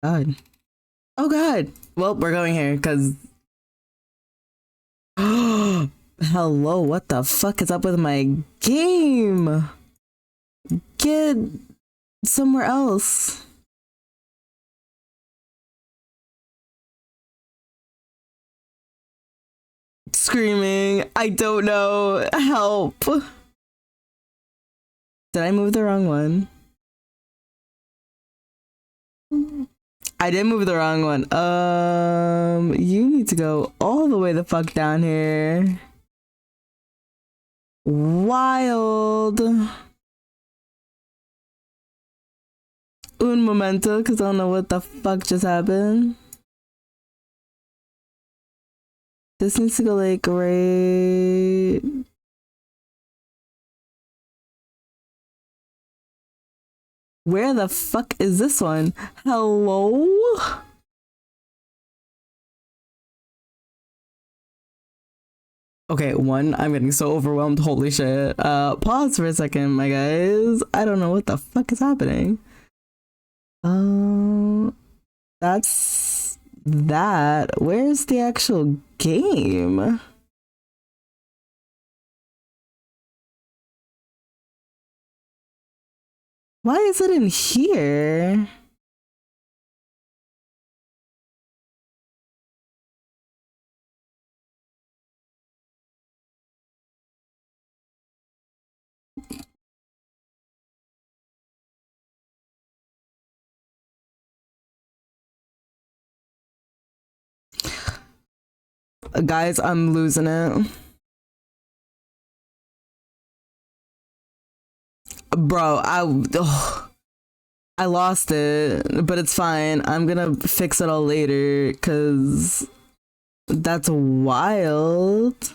God. Oh God. Well, we're going here because. Hello, what the fuck is up with my game? Get somewhere else. Screaming. I don't know. Help. Did I move the wrong one? I did move the wrong one. You need to go all the way the fuck down here. Wild. Un momento, because I don't know what the fuck just happened. This needs to go like right. Where the fuck is this one? Hello? Okay, one, I'm getting so overwhelmed. Holy shit. Pause for a second, my guys. I don't know what the fuck is happening. That's that. Where's the actual game? Why is it in here? Guys, I'm losing it. Bro, I lost it, but it's fine. I'm gonna fix it all later, cause that's wild.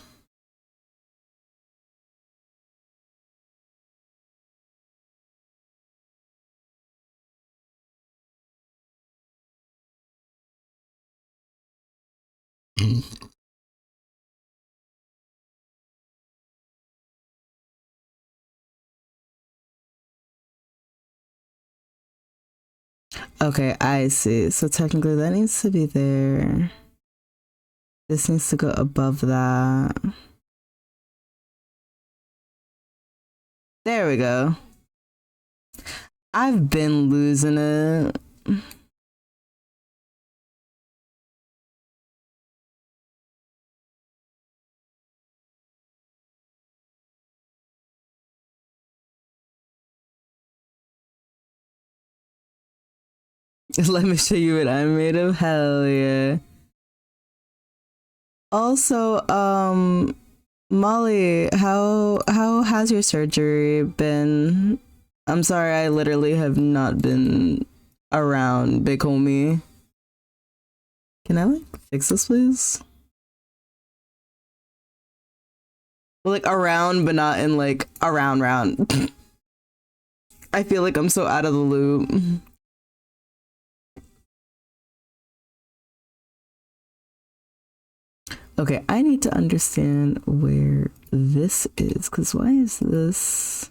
Okay, I see. So technically that needs to be there. This needs to go above that. There we go. I've been losing it. Let me show you what I'm made of. Hell yeah. Also, Molly, how has your surgery been? I'm sorry, I literally have not been around, big homie. Can I like fix this, please? Well, like around, but not in like around. I feel like I'm so out of the loop. Okay, I need to understand where this is, because why is this?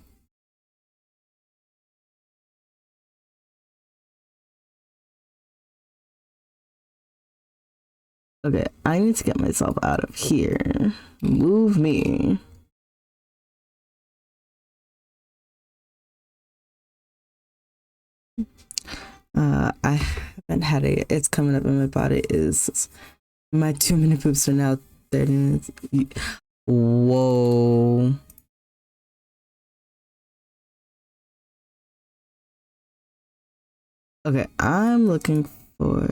Okay, I need to get myself out of here. Move me. I haven't had it's coming up in my body is my 2-minute poops are now 30 minutes. Whoa. Okay, I'm looking for.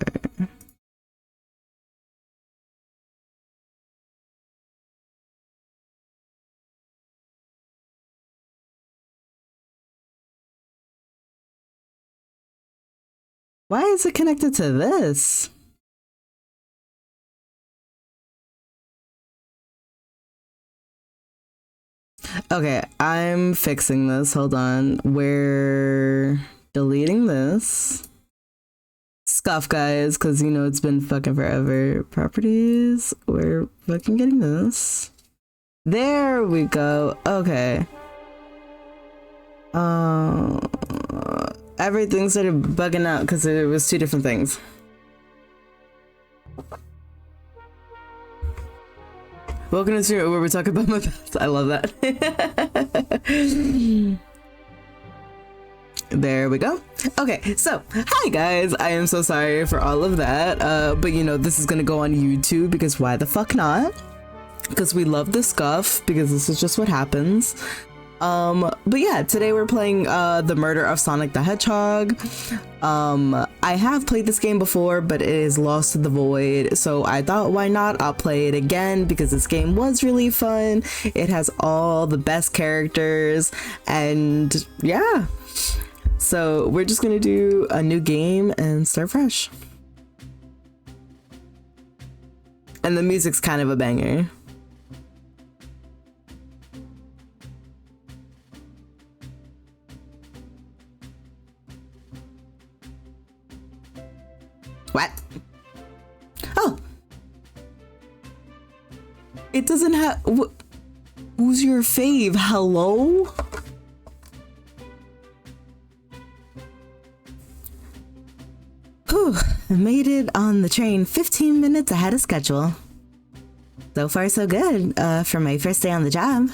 Why is it connected to this? Okay, I'm fixing this. Hold on. We're deleting this. Scuff, guys, because you know it's been fucking forever. Properties. We're fucking getting this. There we go. Okay. everything started bugging out because it was two different things. Welcome to stream where we talk about my past. I love that. There we go. Okay, so hi guys. I am so sorry for all of that. But you know, this is gonna go on YouTube because why the fuck not? Because we love the scuff, because this is just what happens. But yeah, today we're playing The Murder of Sonic the Hedgehog. I have played this game before, but it is lost to the void, so I thought why not, I'll play it again because this game was really fun. It has all the best characters, and yeah, so we're just gonna do a new game and start fresh. And the music's kind of a banger. What? Oh, it doesn't have. Who's your fave? Hello? Whew, made it on the train 15 minutes ahead of schedule. So far so good, for my first day on the job.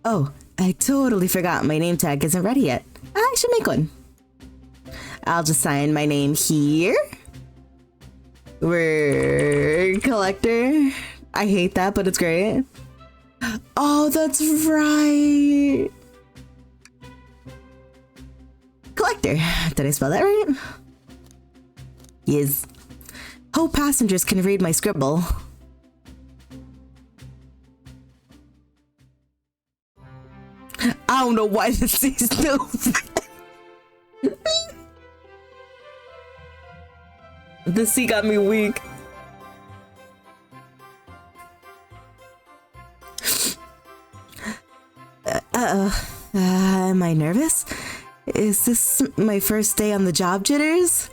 Oh, I totally forgot my name tag isn't ready yet. I should make one. I'll just sign my name here. We're collector. I hate that, but it's great. Oh, that's right. Collector. Did I spell that right? Yes. Hope passengers can read my scribble. I don't know why this is no. The sea got me weak. Am I nervous? Is this my first day on the job, jitters?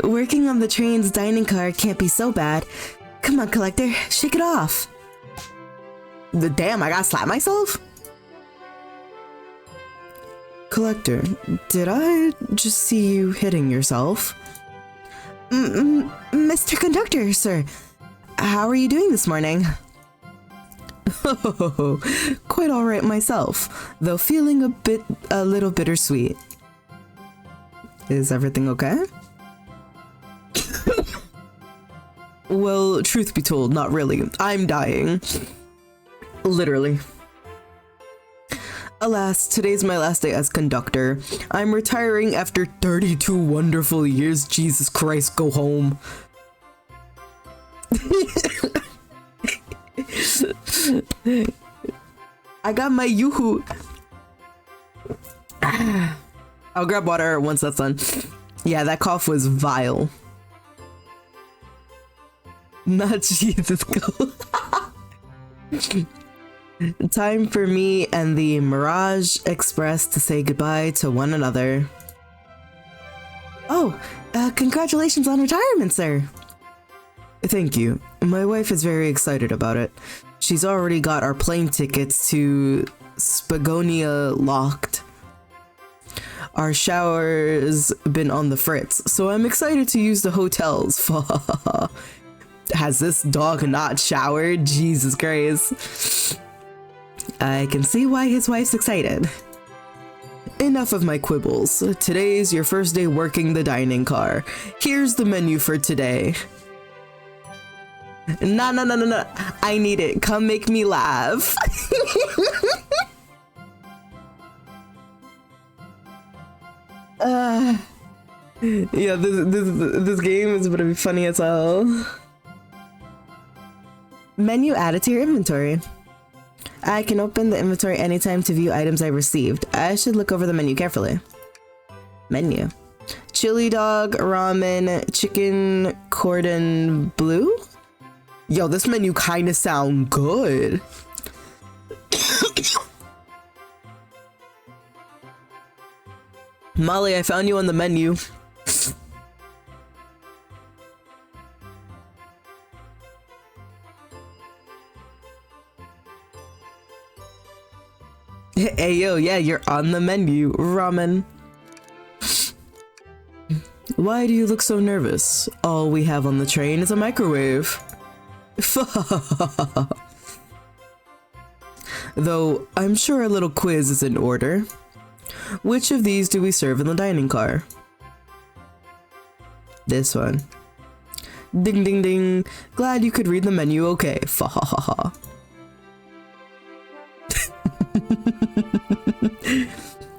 Working on the train's dining car can't be so bad. Come on, collector, shake it off. Damn, I gotta slap myself? Collector, did I just see you hitting yourself? Mr. Conductor, sir. How are you doing this morning? Oh, quite alright myself, though feeling a little bittersweet. Is everything okay? Well, truth be told, not really. I'm dying. Literally. Alas, today's my last day as conductor. I'm retiring after 32 wonderful years. Jesus Christ, go home. I got my yoo-hoo. I'll grab water once that's done. Yeah, that cough was vile. Not Jesus, go. Time for me and the Mirage Express to say goodbye to one another. Oh, congratulations on retirement, sir. Thank you. My wife is very excited about it. She's already got our plane tickets to Spagonia locked. Our shower's been on the fritz, so I'm excited to use the hotels. Has this dog not showered? Jesus Christ. I can see why his wife's excited. Enough of my quibbles. Today's your first day working the dining car. Here's the menu for today. No. I need it. Come make me laugh. Yeah, this game is gonna be funny as hell. Menu added to your inventory. I can open the inventory anytime to view items I received. I should look over the menu carefully. Menu. Chili dog, ramen, chicken, cordon bleu? Yo, this menu kinda sound good. Molly, I found you on the menu. Hey yo, yeah, you're on the menu. Ramen. Why do you look so nervous? All we have on the train is a microwave. Though I'm sure a little quiz is in order. Which of these do we serve in the dining car? This one. Ding ding ding. Glad you could read the menu okay. Fa ha ha ha.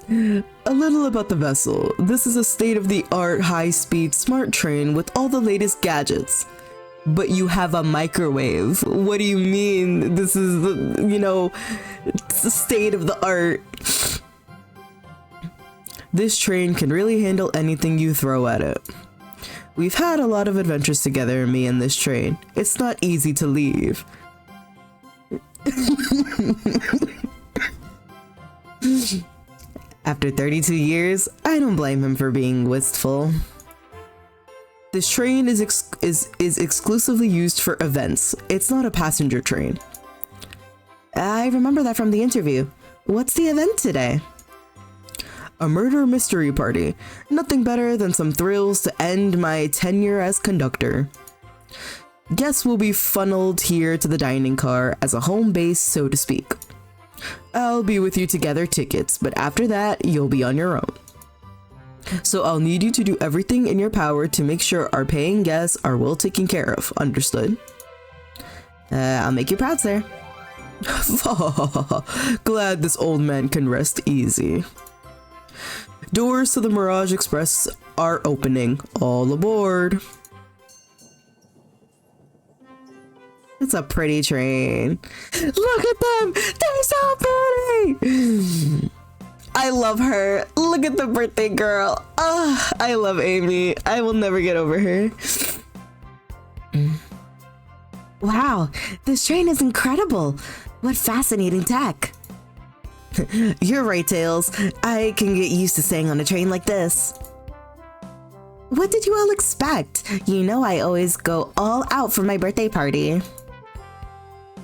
A little about the vessel. This is a state-of-the-art high-speed smart train with all the latest gadgets. But you have a microwave. What do you mean? This is the, it's the state of the art. This train can really handle anything you throw at it. We've had a lot of adventures together, me and this train. It's not easy to leave. After 32 years, I don't blame him for being wistful. This train is exclusively used for events. It's not a passenger train. I remember that from the interview. What's the event today? A murder mystery party. Nothing better than some thrills to end my tenure as conductor. Guests will be funneled here to the dining car as a home base, so to speak. I'll be with you to gather tickets, but after that, you'll be on your own. So I'll need you to do everything in your power to make sure our paying guests are well taken care of. Understood? I'll make you proud, sir. Glad this old man can rest easy. Doors to the Mirage Express are opening. All aboard. It's a pretty train. Look at them! They're so pretty! I love her. Look at the birthday girl. I love Amy. I will never get over her. Wow, this train is incredible. What fascinating tech. You're right, Tails. I can get used to staying on a train like this. What did you all expect? You know I always go all out for my birthday party.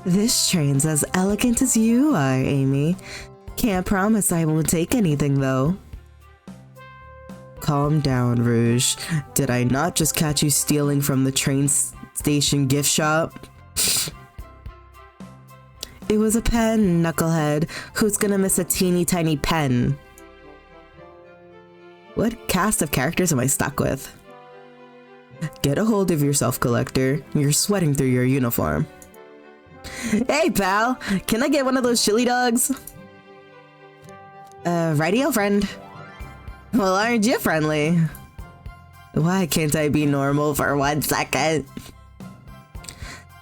This train's as elegant as you are, Amy. Can't promise I won't take anything, though. Calm down, Rouge. Did I not just catch you stealing from the train station gift shop? It was a pen, knucklehead. Who's gonna miss a teeny tiny pen? What cast of characters am I stuck with? Get a hold of yourself, Collector. You're sweating through your uniform. Hey, pal! Can I get one of those chili dogs? Rightio, friend. Well, aren't you friendly? Why can't I be normal for 1 second?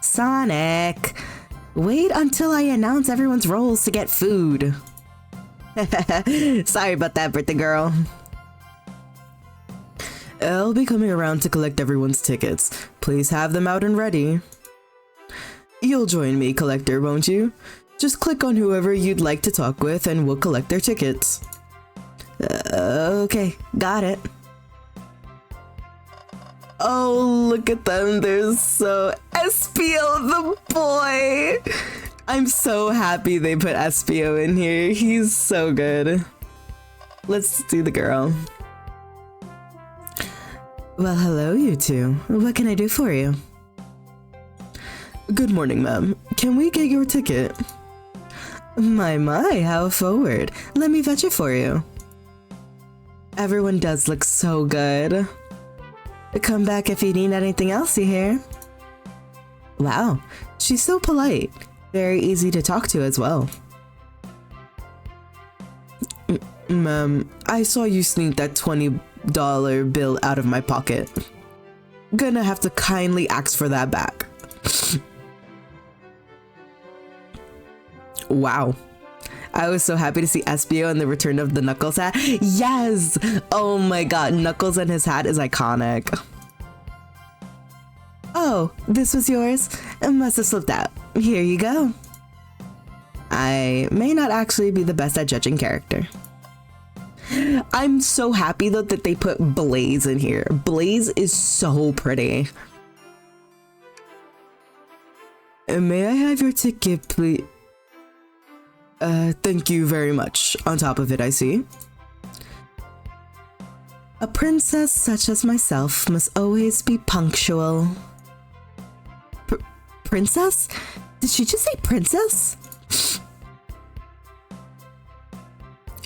Sonic! Wait until I announce everyone's roles to get food. Sorry about that, birthday girl. I'll be coming around to collect everyone's tickets. Please have them out and ready. You'll join me, Collector, won't you? Just click on whoever you'd like to talk with and we'll collect their tickets. Okay, got it. Oh, look at them. They're so... Espio, the boy! I'm so happy they put Espio in here. He's so good. Let's do the girl. Well, hello, you two. What can I do for you? Good morning, ma'am. Can we get your ticket? My, how forward. Let me fetch it for you. Everyone does look so good. Come back if you need anything else, you hear? Wow, she's so polite. Very easy to talk to as well. Ma'am, I saw you sneak that $20 bill out of my pocket. Gonna have to kindly ask for that back. Wow. I was so happy to see Espio and the return of the Knuckles hat. Yes! Oh my god, Knuckles and his hat is iconic. Oh, this was yours? It must have slipped out. Here you go. I may not actually be the best at judging character. I'm so happy though that they put Blaze in here. Blaze is so pretty. May I have your ticket, please? Thank you very much. On top of it, I see. A princess such as myself must always be punctual. Princess? Did she just say princess?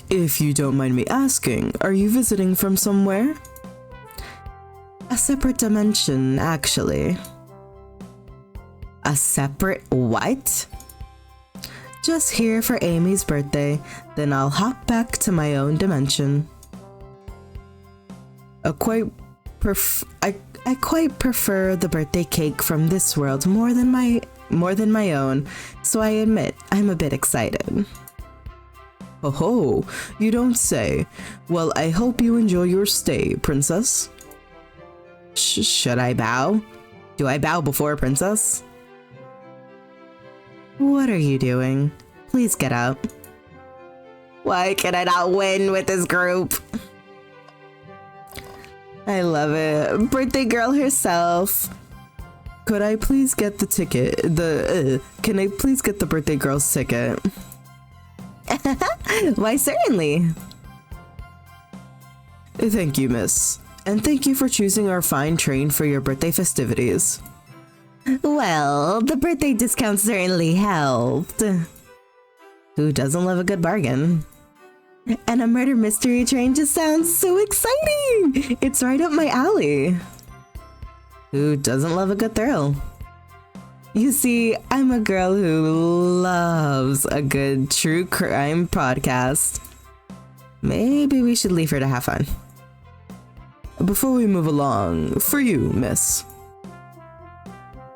If you don't mind me asking, are you visiting from somewhere? A separate dimension, actually. A separate what? Just here for Amy's birthday, then I'll hop back to my own dimension. I quite prefer the birthday cake from this world more than my own, so I admit I'm a bit excited. Oh ho, you don't say. Well, I hope you enjoy your stay, princess. Should I bow? Do I bow before princess? What are you doing? Please get up. Why can I not win with this group? I love it. Birthday girl herself. Could I please get the ticket? Can I please get the birthday girl's ticket? Why, certainly. Thank you, miss. And thank you for choosing our fine train for your birthday festivities. Well, the birthday discount certainly helped. Who doesn't love a good bargain? And a murder mystery train just sounds so exciting! It's right up my alley. Who doesn't love a good thrill? You see, I'm a girl who loves a good true crime podcast. Maybe we should leave her to have fun. Before we move along, for you, miss.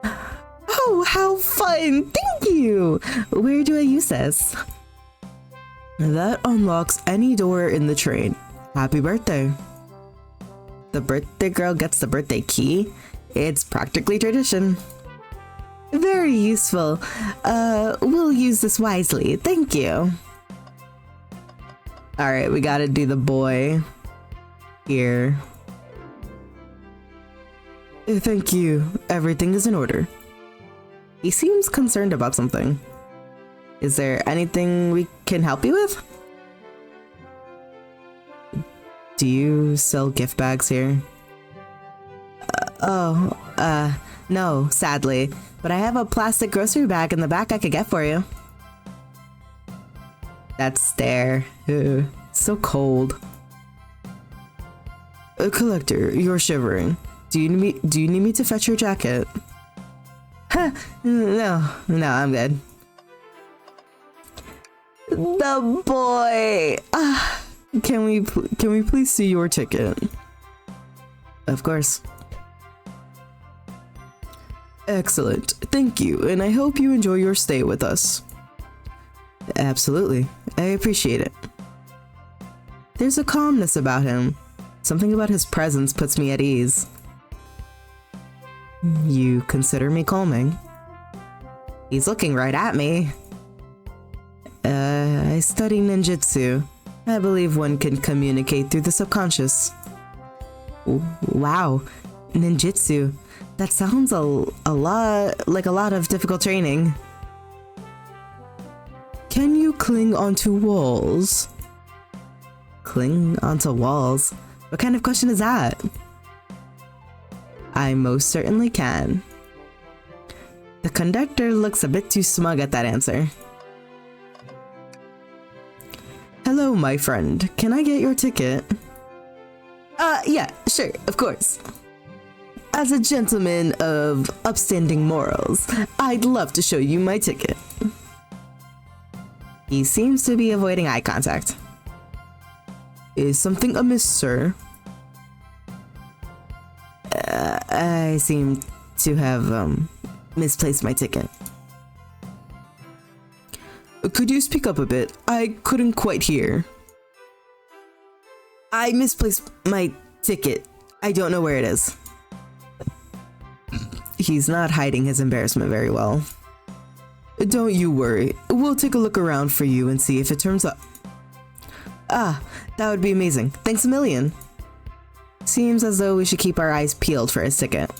Oh, how fun! Thank you! Where do I use this? That unlocks any door in the train. Happy birthday. The birthday girl gets the birthday key. It's practically tradition. Very useful. We'll use this wisely. Thank you. Alright, we gotta do the boy. Here. Thank you. Everything is in order. He seems concerned about something. Is there anything we can help you with? Do you sell gift bags here? No, sadly. But I have a plastic grocery bag in the back I could get for you. That stare. Ugh, so cold. Collector, you're shivering. Do you need me to fetch your jacket? Huh, no, I'm good. The boy! Can we please see your ticket? Of course. Excellent, thank you, and I hope you enjoy your stay with us. Absolutely, I appreciate it. There's a calmness about him. Something about his presence puts me at ease. You consider me calming? He's looking right at me. I study ninjutsu. I believe one can communicate through the subconscious. Wow, ninjutsu. That sounds a lot of difficult training. Can you cling onto walls? Cling onto walls? What kind of question is that? I most certainly can. The conductor looks a bit too smug at that answer. Hello, my friend. Can I get your ticket? Yeah, sure, of course. As a gentleman of upstanding morals, I'd love to show you my ticket. He seems to be avoiding eye contact. Is something amiss, sir? I seem to have misplaced my ticket. Could you speak up a bit? I couldn't quite hear. I misplaced my ticket. I don't know where it is. He's not hiding his embarrassment very well. Don't you worry. We'll take a look around for you and see if it turns up. Ah, that would be amazing. Thanks a million. Seems as though we should keep our eyes peeled for his ticket.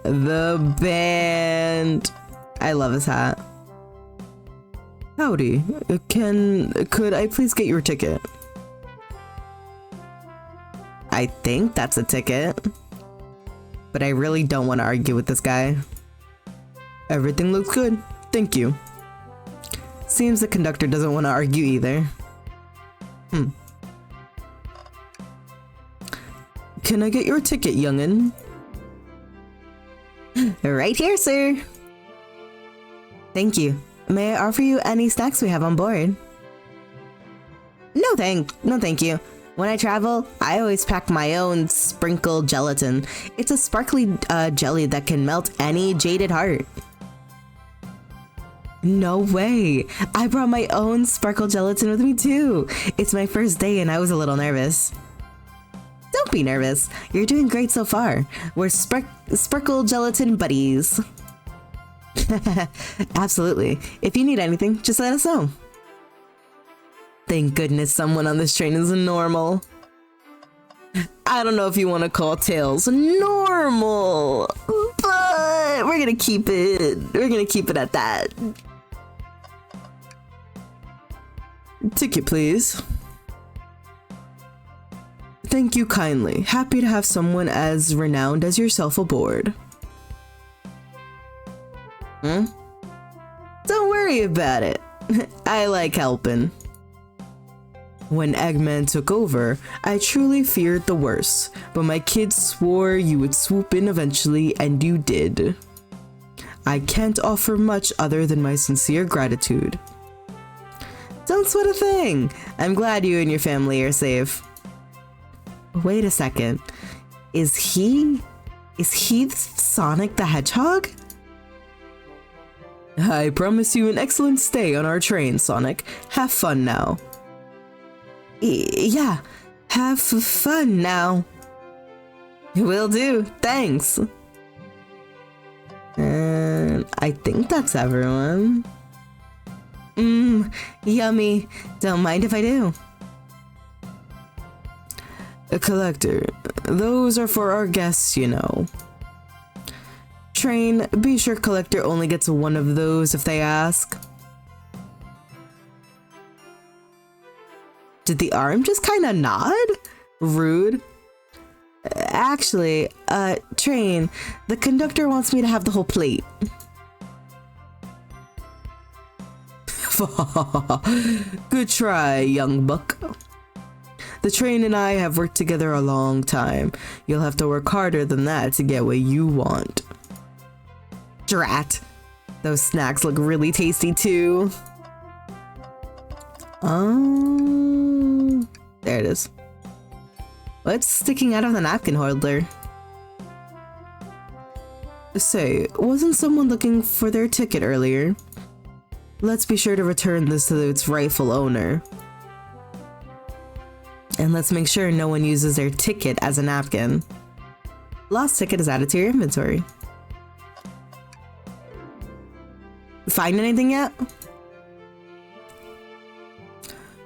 The band. I love his hat. Howdy. Could I please get your ticket? I think that's a ticket. But I really don't want to argue with this guy. Everything looks good. Thank you. Seems the conductor doesn't want to argue either. Can I get your ticket, youngin? Right here, sir. Thank you. May I offer you any snacks we have on board? No thank you. When I travel, I always pack my own sprinkled gelatin. It's a sparkly jelly that can melt any jaded heart. No way! I brought my own sparkle gelatin with me too! It's my first day and I was a little nervous. Don't be nervous. You're doing great so far. We're sparkle gelatin buddies. Absolutely. If you need anything, just let us know. Thank goodness someone on this train is normal. I don't know if you want to call Tails normal, but we're gonna keep it. We're gonna keep it at that. Ticket, please. Thank you kindly. Happy to have someone as renowned as yourself aboard. Don't worry about it. I like helping. When Eggman took over, I truly feared the worst, but my kids swore you would swoop in eventually, and you did. I can't offer much other than my sincere gratitude. Don't sweat a thing. I'm glad you and your family are safe. Wait a second. Is he Sonic the Hedgehog? I promise you an excellent stay on our train, Sonic. Have fun now. Yeah, have fun now. Will do, thanks. And I think that's everyone. Yummy. Don't mind if I do. A collector. Those are for our guests, you know. Train, be sure collector only gets one of those if they ask. Did the arm just kind of nod? Rude. Actually, train, the conductor wants me to have the whole plate. Good try, young buck. The train and I have worked together a long time. You'll have to work harder than that to get what you want. Drat. Those snacks look really tasty too. There it is. What's sticking out of the napkin holder? Say, wasn't someone looking for their ticket earlier? Let's be sure to return this to its rightful owner. And let's make sure no one uses their ticket as a napkin. Lost ticket is added to your inventory. Find anything yet?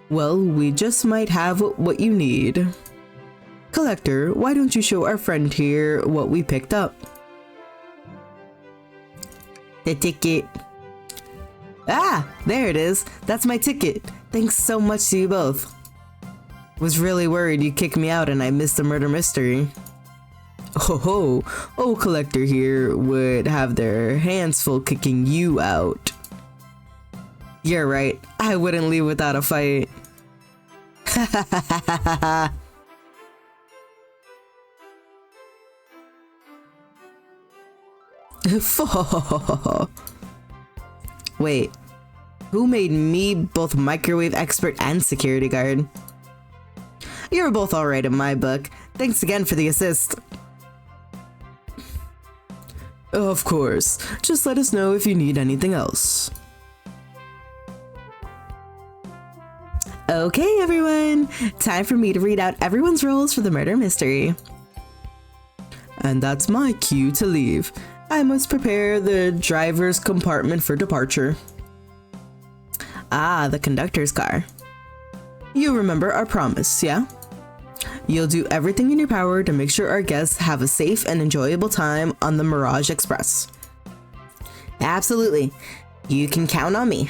Well, we just might have what you need. Collector, why don't you show our friend here what we picked up? The ticket. Ah, there it is. That's my ticket. Thanks so much to you both. Was really worried you kicked me out and I missed the murder mystery. Oh, collector here would have their hands full kicking you out. You're right. I wouldn't leave without a fight. Wait, who made me both microwave expert and security guard? You're both alright in my book. Thanks again for the assist. Of course. Just let us know if you need anything else. Okay, everyone. Time for me to read out everyone's roles for the murder mystery. And that's my cue to leave. I must prepare the driver's compartment for departure. Ah, the conductor's car. You remember our promise, yeah? You'll do everything in your power to make sure our guests have a safe and enjoyable time on the Mirage Express. Absolutely. You can count on me.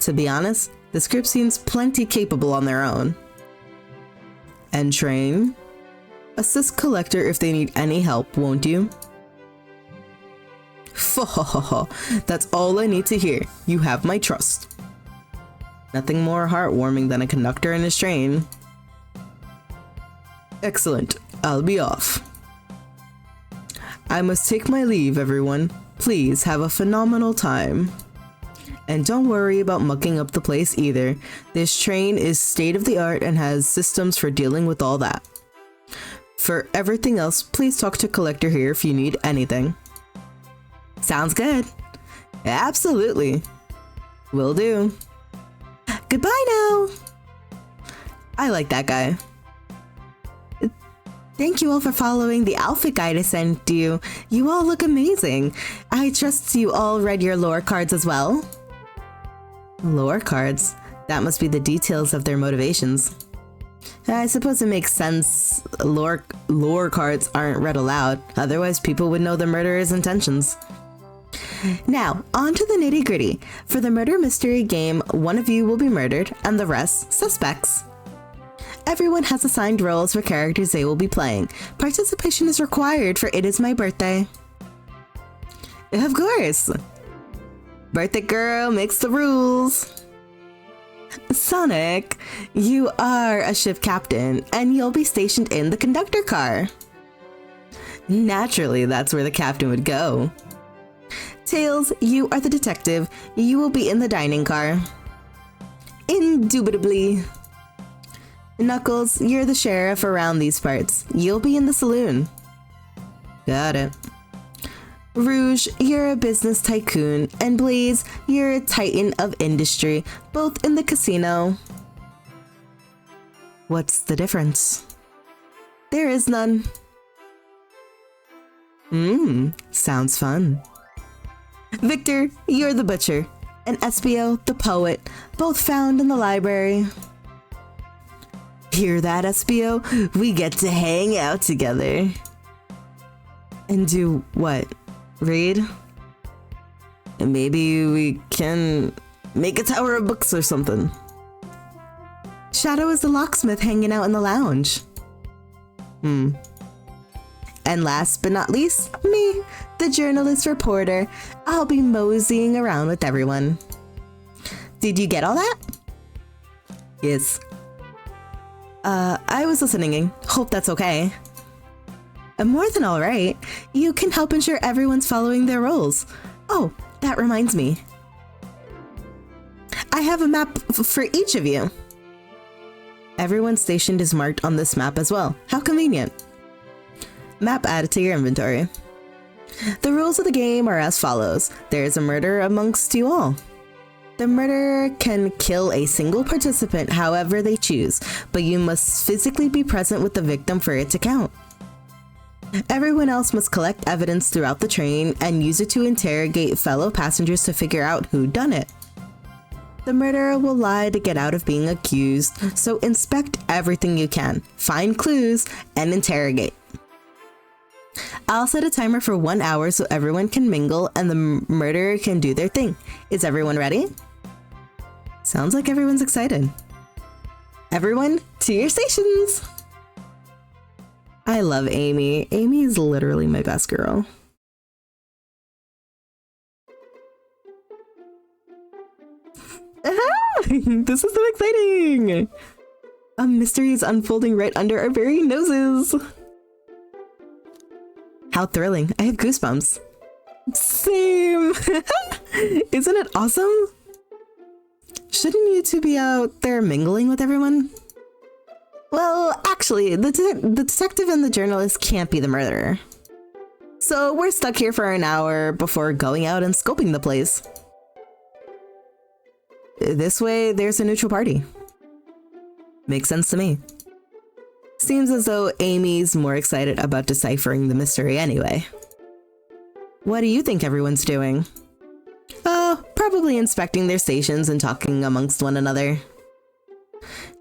To be honest, this group seems plenty capable on their own. Entrain. Assist Collector if they need any help, won't you? That's all I need to hear. You have my trust. Nothing more heartwarming than a conductor and his train. Excellent. I'll be off. I must take my leave, everyone. Please have a phenomenal time. And don't worry about mucking up the place either. This train is state-of-the-art and has systems for dealing with all that. For everything else, please talk to Collector here if you need anything. Sounds good. Absolutely. Will do. Goodbye now. I like that guy. Thank you all for following the outfit guide I sent you. You all look amazing. I trust you all read your lore cards as well. Lore cards? That must be the details of their motivations. I suppose it makes sense lore cards aren't read aloud, otherwise people would know the murderer's intentions. Now, on to the nitty-gritty. For the murder mystery game, one of you will be murdered and the rest suspects. Everyone has assigned roles for characters they will be playing. Participation is required for it is my birthday. Of course. Birthday girl makes the rules. Sonic, you are a ship captain and you'll be stationed in the conductor car. Naturally, that's where the captain would go. Tails, you are the detective. You will be in the dining car. Indubitably. Knuckles, you're the sheriff around these parts. You'll be in the saloon. Got it. Rouge, you're a business tycoon. And Blaze, you're a titan of industry, both in the casino. What's the difference? There is none. Sounds fun. Victor, you're the butcher. And Espio, the poet, both found in the library. Hear that, Espio? We get to hang out together. And do what? Read? And maybe we can make a tower of books or something. Shadow is the locksmith hanging out in the lounge. And last but not least, me, the journalist reporter. I'll be moseying around with everyone. Did you get all that? Yes. I was listening. Hope that's okay. More than all right. You can help ensure everyone's following their roles. Oh, that reminds me. I have a map for each of you. Everyone stationed is marked on this map as well. How convenient. Map added to your inventory. The rules of the game are as follows. There is a murder amongst you all. The murderer can kill a single participant however they choose, but you must physically be present with the victim for it to count. Everyone else must collect evidence throughout the train and use it to interrogate fellow passengers to figure out who done it. The murderer will lie to get out of being accused, so inspect everything you can, find clues, and interrogate. I'll set a timer for 1 hour so everyone can mingle and the murderer can do their thing. Is everyone ready? Sounds like everyone's excited. Everyone, to your stations! I love Amy. Amy is literally my best girl. This is so exciting! A mystery is unfolding right under our very noses. How thrilling. I have goosebumps. Same. Isn't it awesome? Shouldn't you two be out there mingling with everyone? Well, actually, the detective and the journalist can't be the murderer. So we're stuck here for an hour before going out and scoping the place. This way, there's a neutral party. Makes sense to me. Seems as though Amy's more excited about deciphering the mystery anyway. What do you think everyone's doing? Oh, probably inspecting their stations and talking amongst one another.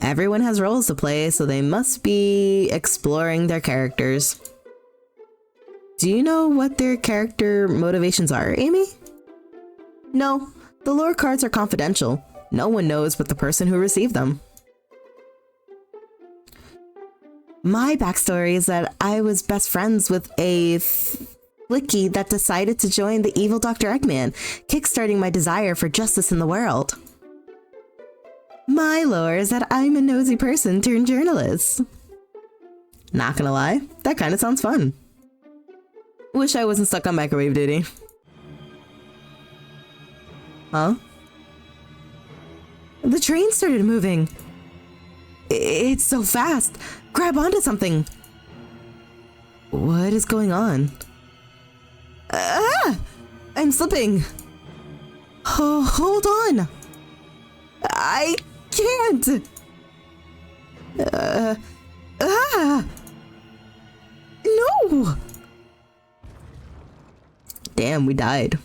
Everyone has roles to play, so they must be exploring their characters. Do you know what their character motivations are, Amy? No, the lore cards are confidential. No one knows but the person who received them. My backstory is that I was best friends with a flicky that decided to join the evil Dr. Eggman, kickstarting my desire for justice in the world. My lore is that I'm a nosy person turned journalist. Not gonna lie, that kinda sounds fun. Wish I wasn't stuck on microwave duty. Huh? The train started moving. It's so fast. Grab onto something. What is going on? Ah! I'm slipping. Oh, hold on. I can't. No. Damn, we died.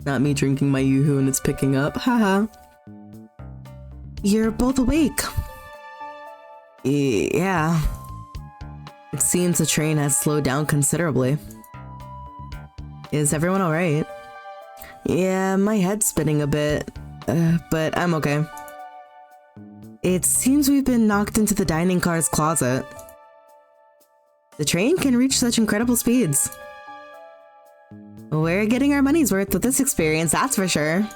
Not me drinking my yoo-hoo and it's picking up. Haha. You're both awake. Yeah. It seems the train has slowed down considerably. Is everyone alright? Yeah, my head's spinning a bit, but I'm okay. It seems we've been knocked into the dining car's closet. The train can reach such incredible speeds. We're getting our money's worth with this experience, that's for sure.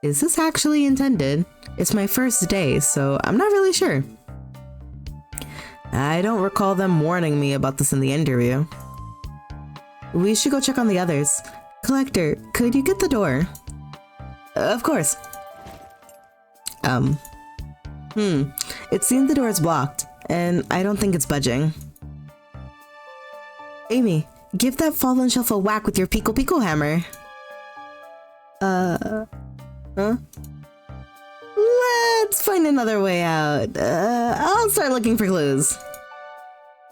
Is this actually intended? It's my first day, so I'm not really sure. I don't recall them warning me about this in the interview. We should go check on the others. Collector, could you get the door? Of course. It seems the door is blocked, and I don't think it's budging. Amy, give that fallen shelf a whack with your pico hammer. Huh? Let's find another way out. I'll start looking for clues.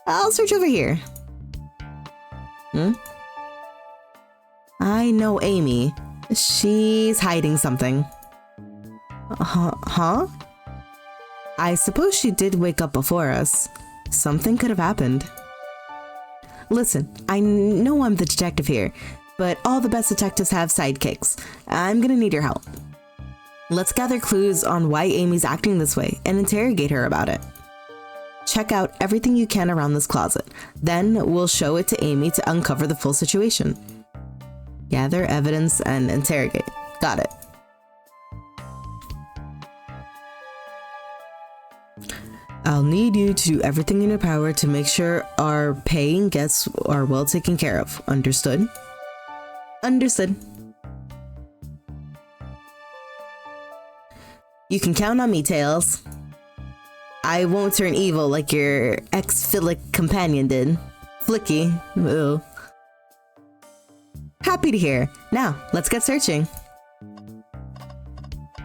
I'll search over here. I know Amy. She's hiding something. Huh? I suppose she did wake up before us. Something could have happened. Listen, I know I'm the detective here, but all the best detectives have sidekicks. I'm gonna need your help. Let's gather clues on why Amy's acting this way and interrogate her about it. Check out everything you can around this closet. Then we'll show it to Amy to uncover the full situation. Gather evidence and interrogate. Got it. I'll need you to do everything in your power to make sure our paying guests are well taken care of. Understood? Understood. You can count on me, Tails. I won't turn evil like your ex-philic companion did. Flicky. Ew. Happy to hear. Now, let's get searching.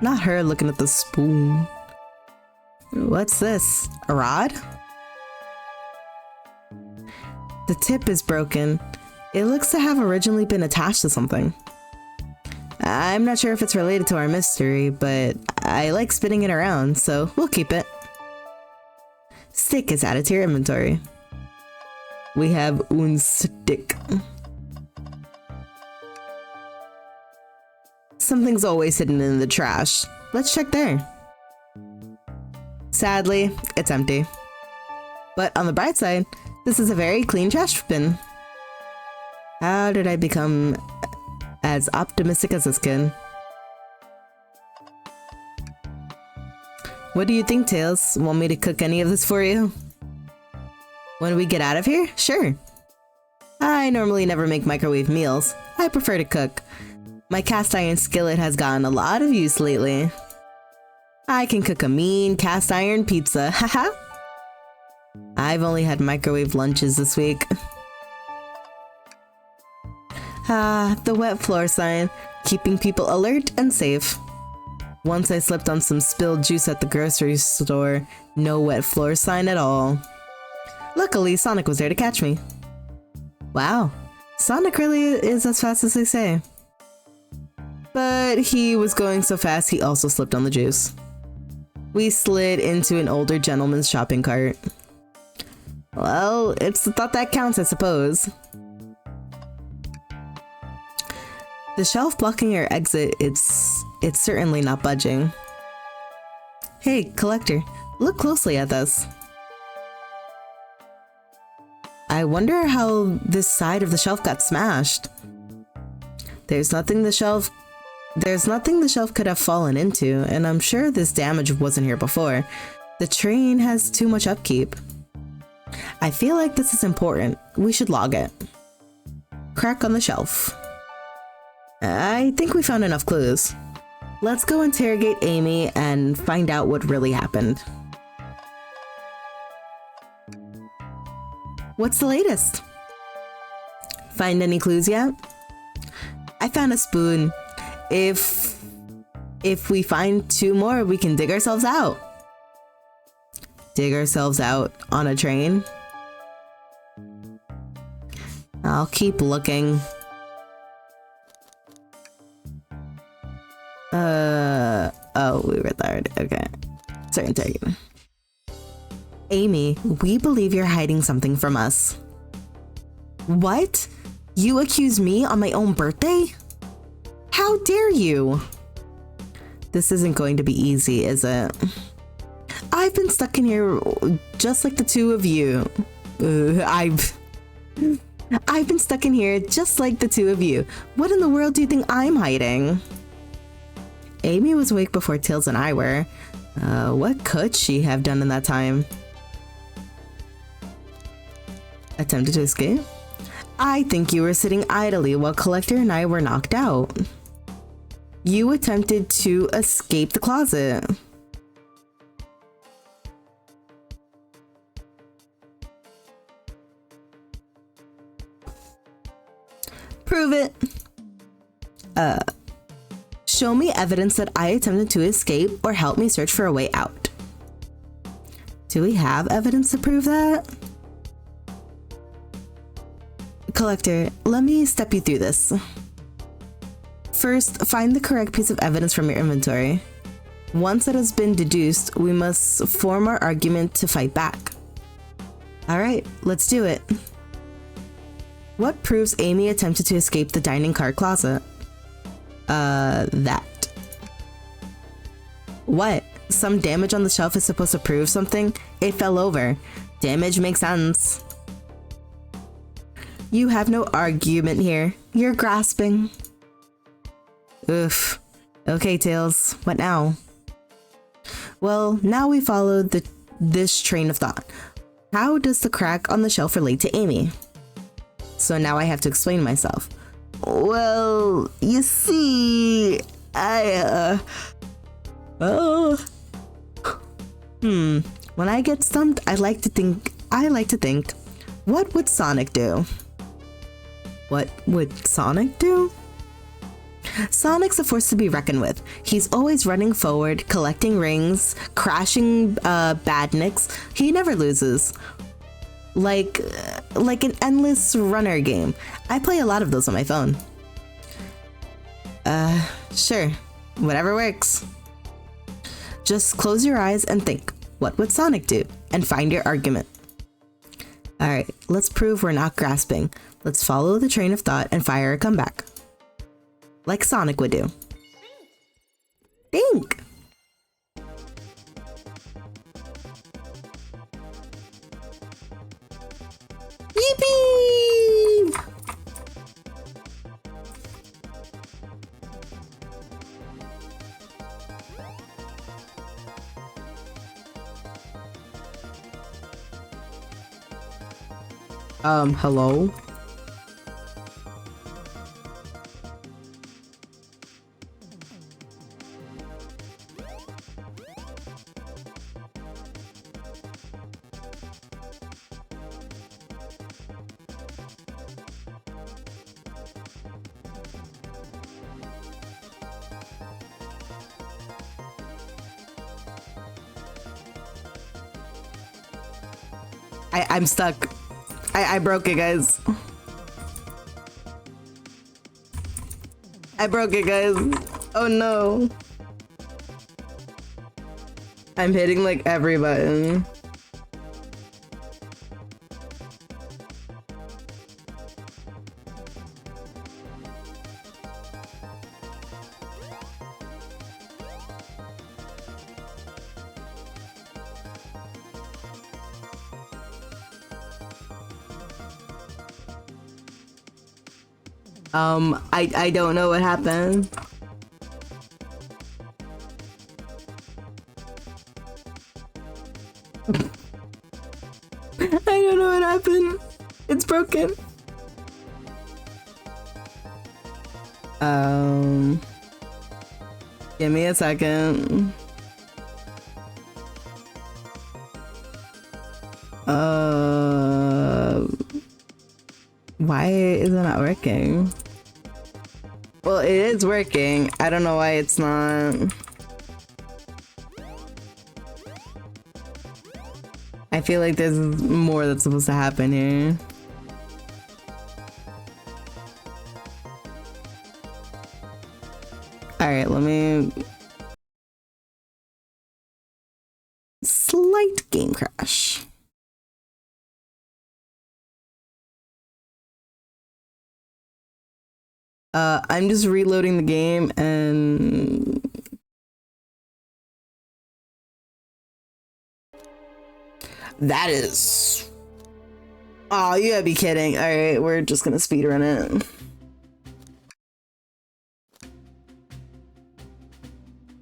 Not her looking at the spoon. What's this? A rod? The tip is broken. It looks to have originally been attached to something. I'm not sure if it's related to our mystery, but I like spinning it around, so we'll keep it. Stick is added to your inventory. We have un stick. Something's always hidden in the trash. Let's check there. Sadly, it's empty. But on the bright side, this is a very clean trash bin. How did I become as optimistic as this kid? What do you think, Tails? Want me to cook any of this for you? When we get out of here? Sure. I normally never make microwave meals. I prefer to cook. My cast iron skillet has gotten a lot of use lately. I can cook a mean cast iron pizza, haha. I've only had microwave lunches this week. The wet floor sign, keeping people alert and safe. Once I slipped on some spilled juice at the grocery store, no wet floor sign at all. Luckily, Sonic was there to catch me. Wow, Sonic really is as fast as they say. But he was going so fast, he also slipped on the juice. We slid into an older gentleman's shopping cart. Well, it's the thought that counts, I suppose. The shelf blocking our exit, it's certainly not budging. Hey, collector, look closely at this. I wonder how this side of the shelf got smashed. There's nothing the shelf could have fallen into, and I'm sure this damage wasn't here before. The train has too much upkeep. I feel like this is important. We should log it. Crack on the shelf. I think we found enough clues. Let's go interrogate Amy and find out what really happened. What's the latest? Find any clues yet? I found a spoon. If we find 2 more, we can dig ourselves out. Dig ourselves out on a train? I'll keep looking. Oh, we were there. Okay. Certain target. Amy, we believe you're hiding something from us. What? You accuse me on my own birthday? How dare you? This isn't going to be easy, is it? I've been stuck in here just like the 2 of you. I've been stuck in here just like the 2 of you. What in the world do you think I'm hiding? Amy was awake before Tails and I were. What could she have done in that time? Attempted to escape? I think you were sitting idly while Collector and I were knocked out. You attempted to escape the closet. Prove it. Show me evidence that I attempted to escape or help me search for a way out. Do we have evidence to prove that? Collector, let me step you through this. First, find the correct piece of evidence from your inventory. Once it has been deduced, we must form our argument to fight back. Alright, let's do it. What proves Amy attempted to escape the dining car closet? That. What? Some damage on the shelf is supposed to prove something? It fell over. Damage makes sense. You have no argument here. You're grasping. Oof. Okay, Tails. What now? Well, now we follow this train of thought. How does the crack on the shelf relate to Amy? So now I have to explain myself. Well, you see, when I get stumped, I like to think, what would Sonic do? What would Sonic do? Sonic's a force to be reckoned with. He's always running forward, collecting rings, crashing badniks. He never loses. Like an endless runner game. I play a lot of those on my phone. Sure. Whatever works. Just close your eyes and think, what would Sonic do? And find your argument. Alright, let's prove we're not grasping. Let's follow the train of thought and fire a comeback. Like Sonic would do. Think! Yippee! Hello? I'm stuck. I broke it, guys. I broke it, guys. Oh no. I'm hitting like every button. I don't know what happened. I don't know what happened. It's broken. Give me a second. Why is it not working? Well, it is working. I don't know why it's not. I feel like there's more that's supposed to happen here. Alright, let me... Slight game crash. I'm just reloading the game and... That is... Oh, you gotta be kidding. Alright, we're just gonna speedrun it.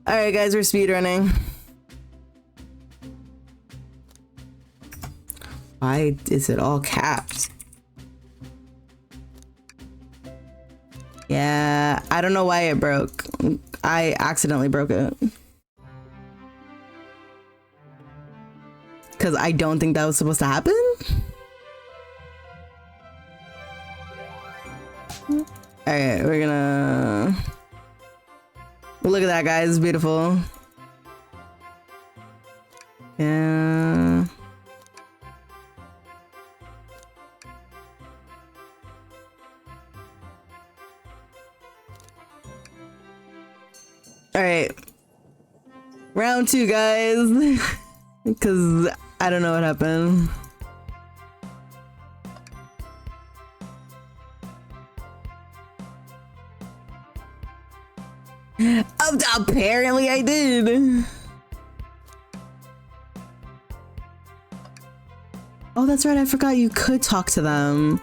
Alright guys, we're speedrunning. Why is it all capped? Yeah, I don't know why it broke. I accidentally broke it. Because I don't think that was supposed to happen? Alright, we're gonna... Look at that, guys. It's beautiful. Yeah... Alright. Round 2, guys. Because I don't know what happened. Apparently I did. Oh, that's right. I forgot you could talk to them.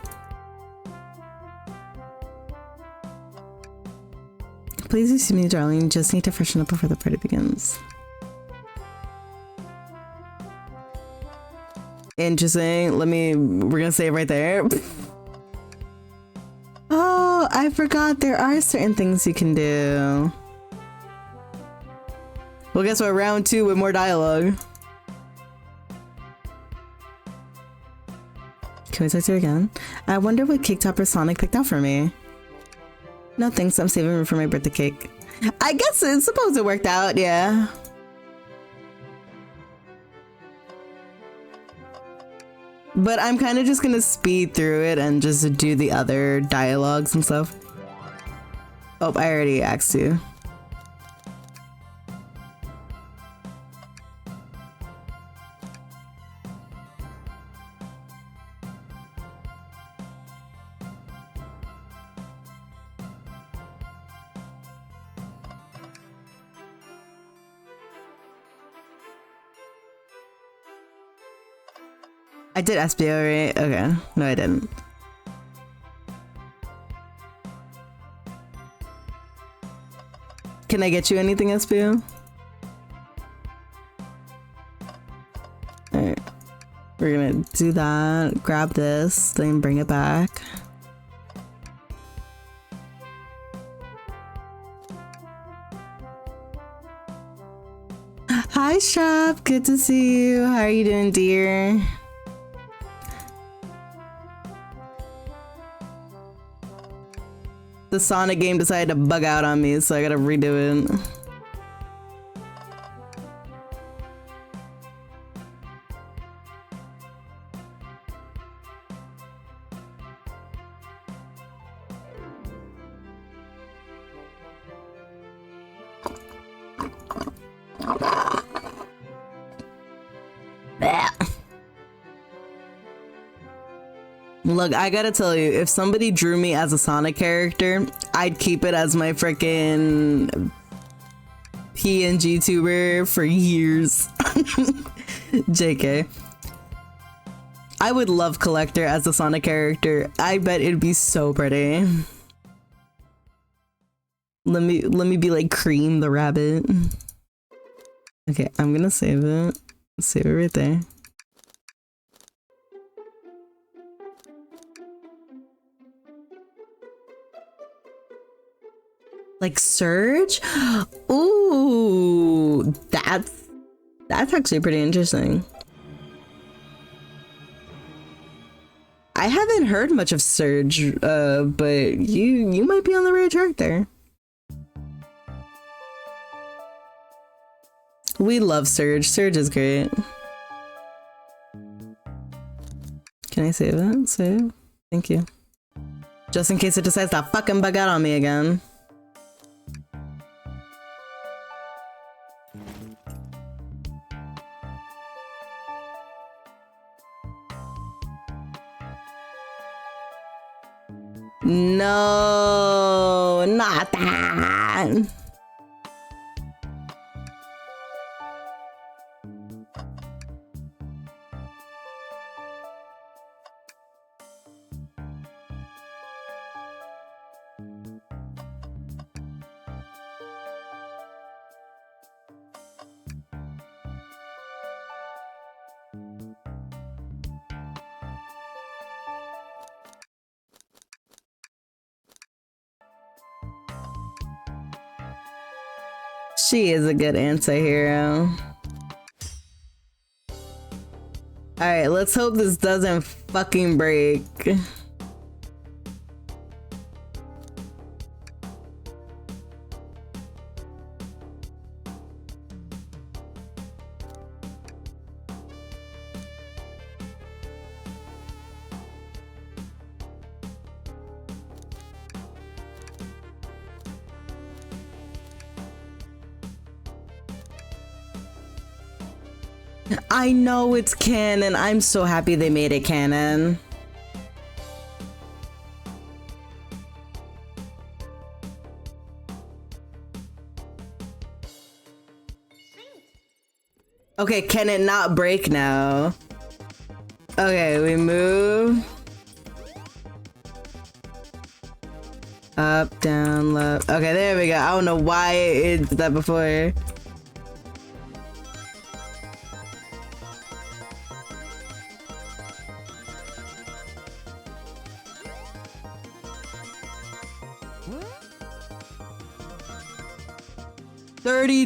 Please excuse me, darling. Just need to freshen up before the party begins. Interesting. We're gonna save right there. Oh, I forgot there are certain things you can do. Well, guess what? Round 2 with more dialogue. Can we talk to you again? I wonder what cake topper Sonic picked out for me. No thanks, I'm saving room for my birthday cake. I guess it's supposed to worked out, yeah. But I'm kind of just gonna speed through it and just do the other dialogues and stuff. Oh, I already asked you. I did SBO, right? Okay. No, I didn't. Can I get you anything, SBO? Alright. We're gonna do that. Grab this, then bring it back. Hi, Strap. Good to see you. How are you doing, dear? The Sonic game decided to bug out on me, so I gotta redo it. Look, I gotta tell you, if somebody drew me as a Sonic character, I'd keep it as my freaking PNG tuber for years. JK. I would love Collector as a Sonic character. I bet it'd be so pretty. Let me be like Cream the rabbit. Okay, I'm gonna save it. Save it right there. Like Surge? Ooh, that's actually pretty interesting. I haven't heard much of Surge, but you might be on the right track there. We love Surge. Surge is great. Can I save it? Save? Thank you. Just in case it decides to fucking bug out on me again. No, not that. She is a good anti-hero. Alright, let's hope this doesn't fucking break. I know it's canon. I'm so happy they made it canon. Okay, can it not break now? Okay, we move. Up, down, left. Okay, there we go. I don't know why it did that before.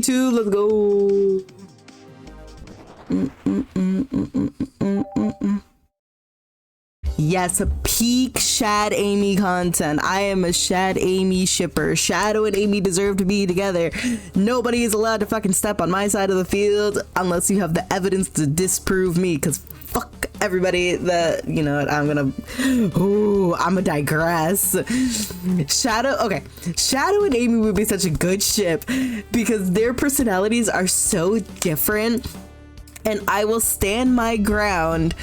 Let's go. Yes, a peak Shad Amy content. I am a Shad Amy shipper. Shadow and Amy deserve to be together. Nobody is allowed to fucking step on my side of the field unless you have the evidence to disprove me, because fuck everybody that, you know what, I'm gonna digress. Shadow and Amy would be such a good ship because their personalities are so different, and I will stand my ground.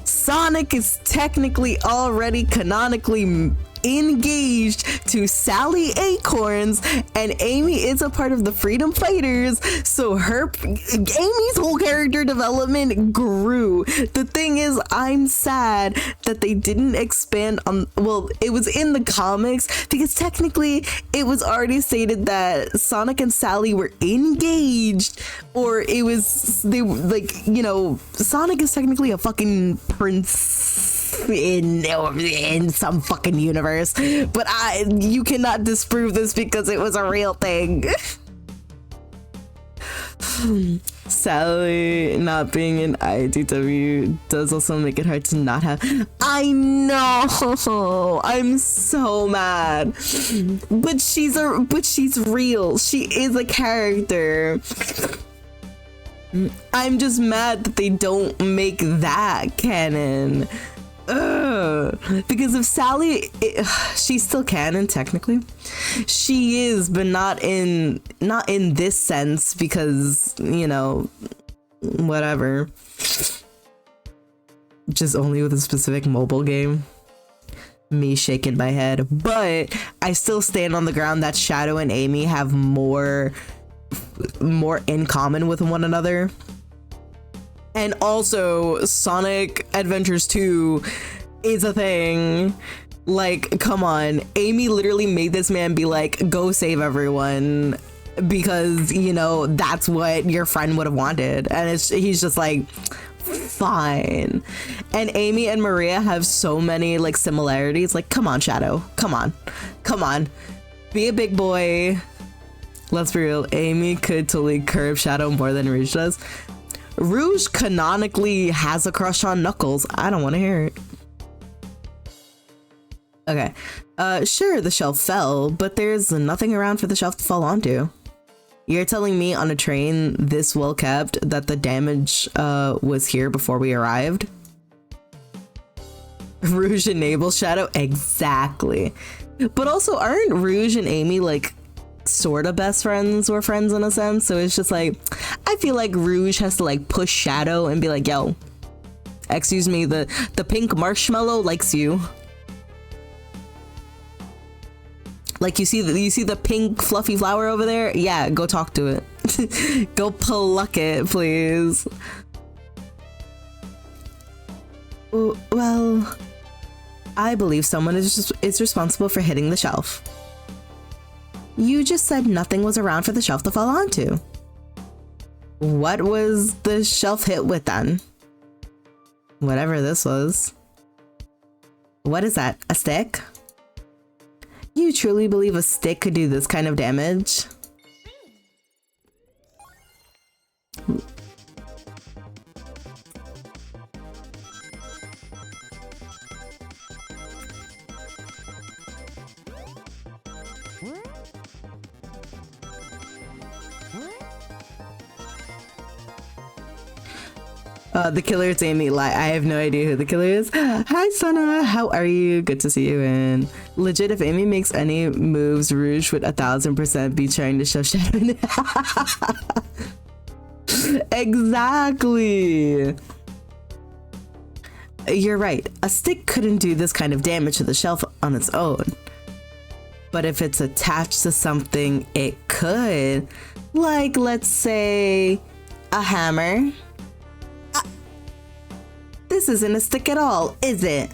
Sonic is technically already canonically engaged to Sally Acorns, and Amy is a part of the Freedom Fighters, so Amy's whole character development grew. The thing is, I'm sad that they didn't expand on, well, it was in the comics because technically it was already stated that Sonic and Sally were engaged, or it was, they like, you know, Sonic is technically a fucking prince in some fucking universe, but you cannot disprove this because it was a real thing. Sally not being in IDW does also make it hard to not have. I know, I'm so mad, but she's real. She is a character. I'm just mad that they don't make that canon. Because if Sally, she's still canon technically. She is, but not in this sense, because, you know, whatever. Just only with a specific mobile game. Me shaking my head, but I still stand on the ground that Shadow and Amy have more in common with one another. And also, Sonic Adventures 2 is a thing. Like, come on. Amy literally made this man be like, go save everyone, because, you know, that's what your friend would have wanted. And he's just like, fine. And Amy and Maria have so many like similarities. Like, come on, Shadow. Come on. Be a big boy. Let's be real. Amy could totally curb Shadow more than Rouge does. Rouge canonically has a crush on Knuckles. I don't want to hear it. Okay. Sure, the shelf fell, but there's nothing around for the shelf to fall onto. You're telling me on a train this well kept that the damage was here before we arrived? Rouge enables Shadow? Exactly. But also, aren't Rouge and Amy like sort of best friends or friends in a sense? So it's just like, I feel like Rouge has to like push Shadow and be like, yo, excuse me, the pink marshmallow likes you. Like, you see the pink fluffy flower over there? Yeah, go talk to it. Go pluck it, please. Well, I believe someone is responsible for hitting the shelf. You just said nothing was around for the shelf to fall onto. What was the shelf hit with then? Whatever this was. What is that? A stick? You truly believe a stick could do this kind of damage? The killer is Amy. I have no idea who the killer is. Hi, Sana. How are you? Good to see you. And legit, if Amy makes any moves, Rouge would 1000% be trying to show Shadow in it. Exactly. You're right. A stick couldn't do this kind of damage to the shelf on its own. But if it's attached to something, it could. Like, let's say, a hammer. This isn't a stick at all, is it?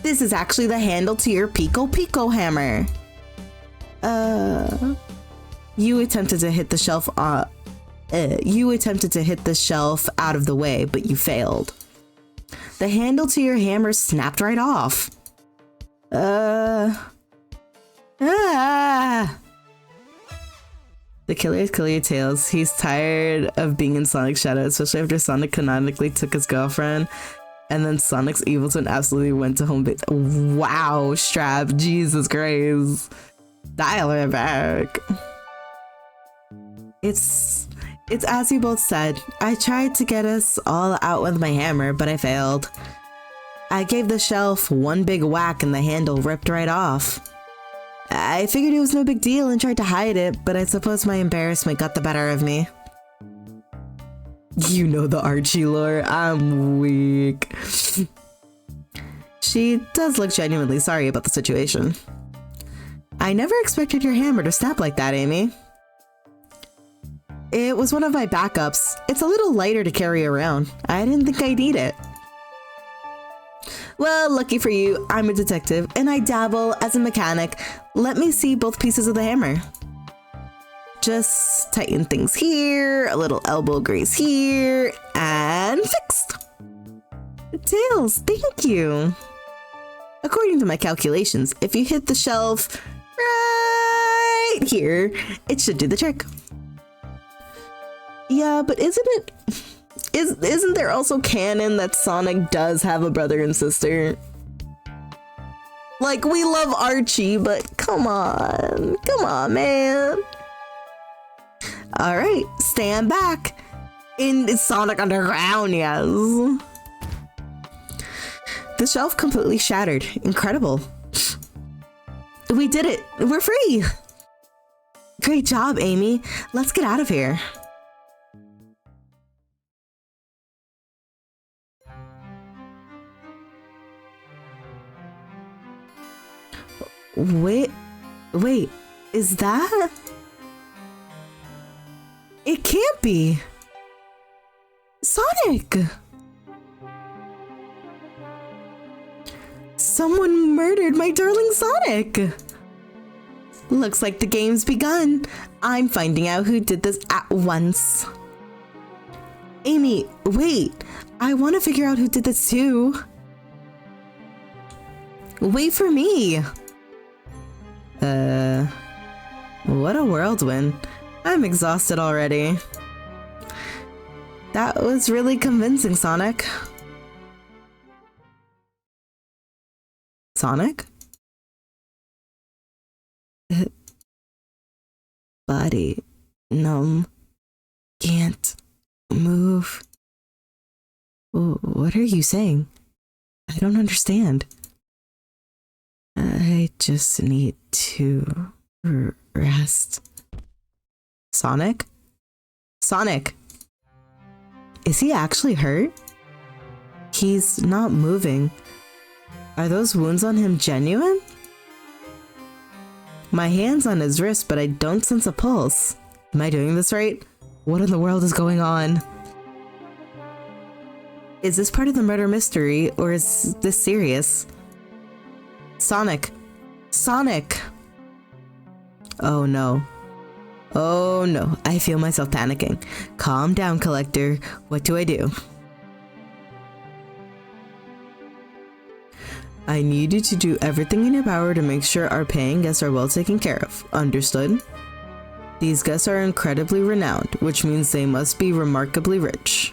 This is actually the handle to your Pico Pico hammer. You attempted to hit the shelf out of the way, but you failed. The handle to your hammer snapped right off. The killer is Clear Tails. He's tired of being in Sonic's shadow, especially after Sonic canonically took his girlfriend, and then Sonic's evil twin absolutely went to home base. Wow, Strap, Jesus Christ. Dial it back. It's as you both said. I tried to get us all out with my hammer, but I failed. I gave the shelf one big whack and the handle ripped right off. I figured it was no big deal and tried to hide it, but I suppose my embarrassment got the better of me. You know the Archie lore. I'm weak. She does look genuinely sorry about the situation. I never expected your hammer to snap like that, Amy. It was one of my backups. It's a little lighter to carry around. I didn't think I'd need it. Well, lucky for you, I'm a detective and I dabble as a mechanic. Let me see both pieces of the hammer. Just tighten things here, a little elbow grease here, and fixed. Tails, thank you. According to my calculations, if you hit the shelf right here, it should do the trick. Yeah, but isn't there also canon that Sonic does have a brother and sister? Like, we love Archie, but come on, man. All right, stand back. In Sonic Underground, yes. The shelf completely shattered. Incredible. We did it. We're free. Great job, Amy. Let's get out of here. Wait, wait, is that? It can't be. Sonic! Someone murdered my darling Sonic! Looks like the game's begun. I'm finding out who did this at once. Amy, wait. I want to figure out who did this too. Wait for me. What a whirlwind. I'm exhausted already. That was really convincing, Sonic. Sonic? Body numb. Can't move. What are you saying? I don't understand. I just need to rest. Sonic? Sonic! Is he actually hurt? He's not moving. Are those wounds on him genuine? My hand's on his wrist, but I don't sense a pulse. Am I doing this right? What in the world is going on? Is this part of the murder mystery, or is this serious? Sonic! Sonic! Oh no. Oh no, I feel myself panicking. Calm down, Collector. What do I do? I need you to do everything in your power to make sure our paying guests are well taken care of. Understood? These guests are incredibly renowned, which means they must be remarkably rich.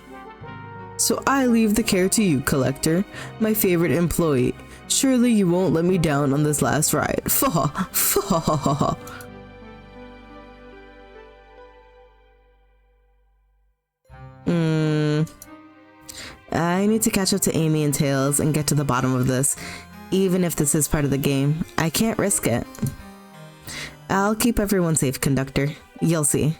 So I leave the care to you, Collector, my favorite employee. Surely you won't let me down on this last ride. Faw, faw. I need to catch up to Amy and Tails and get to the bottom of this. Even if this is part of the game, I can't risk it. I'll keep everyone safe, Conductor. You'll see.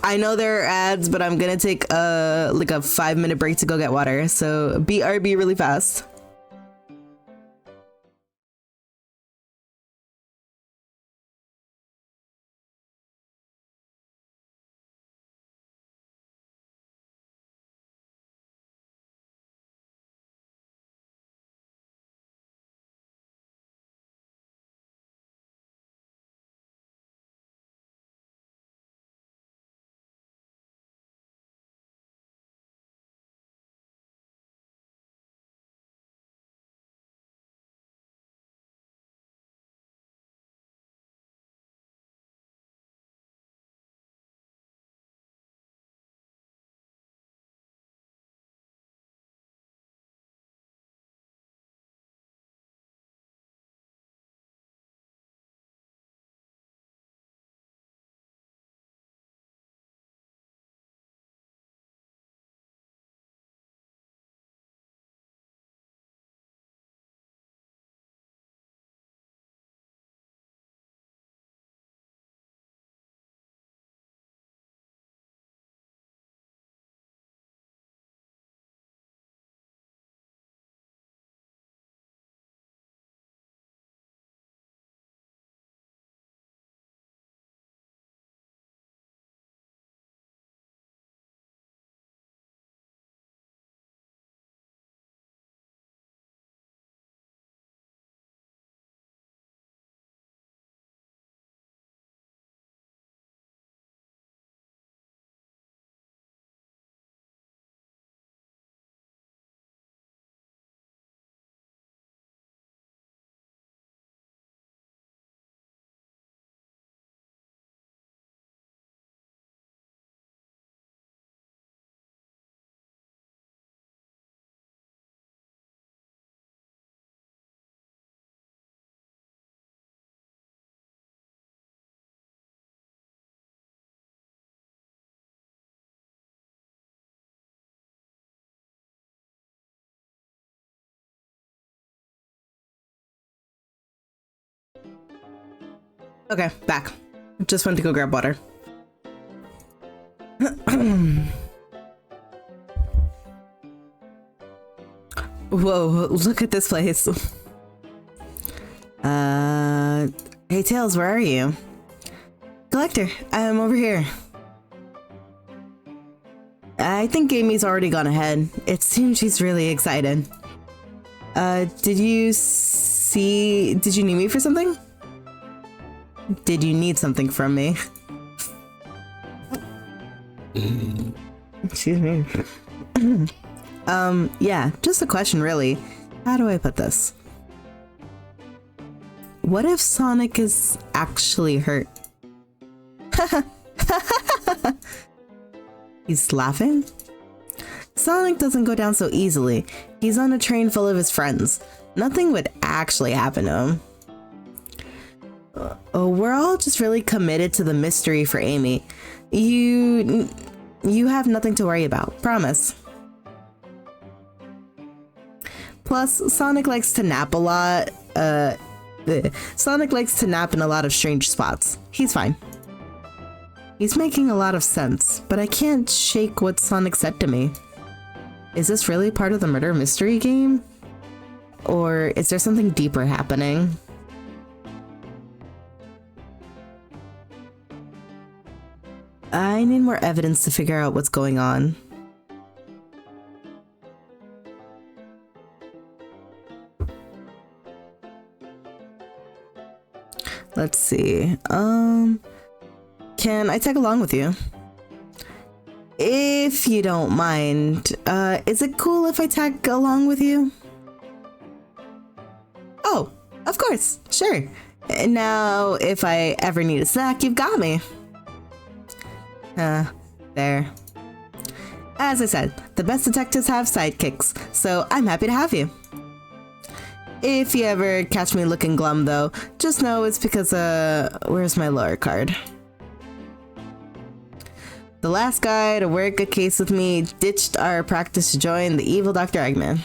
I know there are ads, but I'm gonna take like a 5-minute break to go get water. So BRB really fast. Okay, back. Just went to go grab water. Whoa, look at this place. Hey Tails, where are you? Collector, I'm over here. I think Amy's already gone ahead. It seems she's really excited. Did you need me for something? Did you need something from me? Excuse me. Yeah, just a question really. How do I put this? What if Sonic is actually hurt? He's laughing? Sonic doesn't go down so easily. He's on a train full of his friends. Nothing would actually happen to him. We're all just really committed to the mystery for Amy. You have nothing to worry about, promise. Plus, Sonic likes to nap a lot. Sonic likes to nap in a lot of strange spots. He's fine. He's making a lot of sense, but I can't shake what Sonic said to me. Is this really part of the murder mystery game? Or is there something deeper happening? I need more evidence to figure out what's going on. Let's see. Can I tag along with you? If you don't mind, is it cool if I tag along with you? Oh, of course, sure. And now, if I ever need a snack, you've got me. There. As I said, the best detectives have sidekicks, so I'm happy to have you. If you ever catch me looking glum though, just know it's because, where's my lawyer card? The last guy to work a case with me ditched our practice to join the evil Dr. Eggman.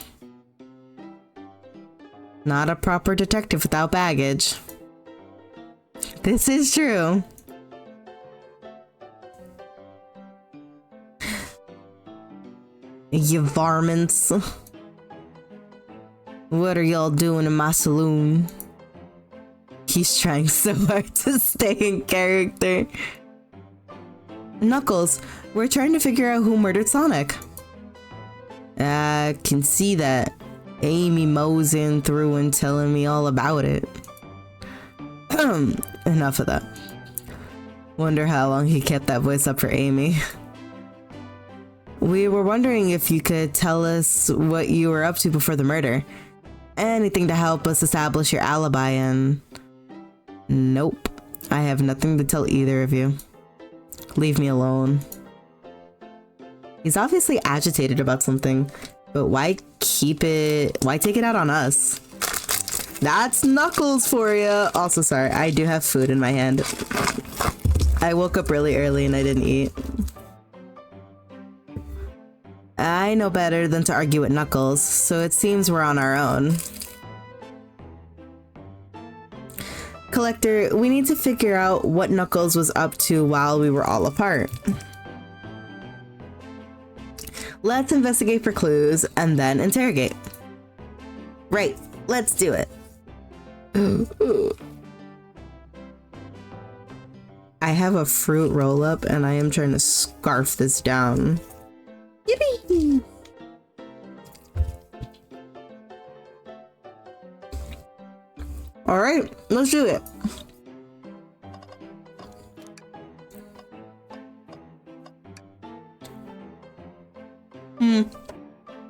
Not a proper detective without baggage. This is true. You varmints. What are y'all doing in my saloon? He's trying so hard to stay in character. Knuckles, we're trying to figure out who murdered Sonic. I can see that. Amy moseying through and telling me all about it. Enough of that. Wonder how long he kept that voice up for Amy. We were wondering if you could tell us what you were up to before the murder. Anything to help us establish your alibi and... Nope. I have nothing to tell either of you. Leave me alone. He's obviously agitated about something, but why take it out on us? That's Knuckles for you. Also, sorry, I do have food in my hand. I woke up really early and I didn't eat. I know better than to argue with Knuckles, so it seems we're on our own. Collector, we need to figure out what Knuckles was up to while we were all apart. Let's investigate for clues and then interrogate. Right, let's do it. I have a fruit roll-up and I am trying to scarf this down. Yippee! Alright, let's do it.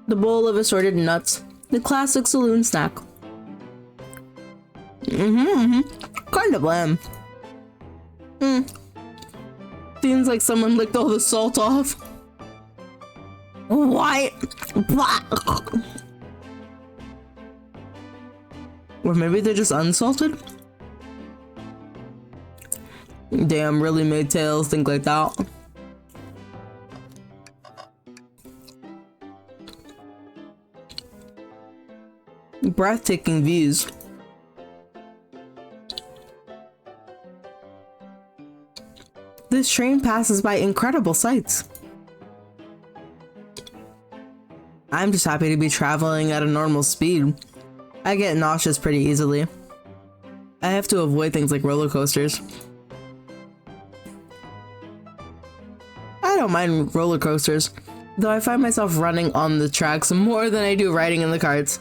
The bowl of assorted nuts. The classic saloon snack. Kind of bland. Seems like someone licked all the salt off. What? Or maybe they're just unsalted? Damn, really made Tails think like that. Breathtaking views. This train passes by incredible sights. I'm just happy to be traveling at a normal speed. I get nauseous pretty easily. I have to avoid things like roller coasters. I don't mind roller coasters, though I find myself running on the tracks more than I do riding in the carts.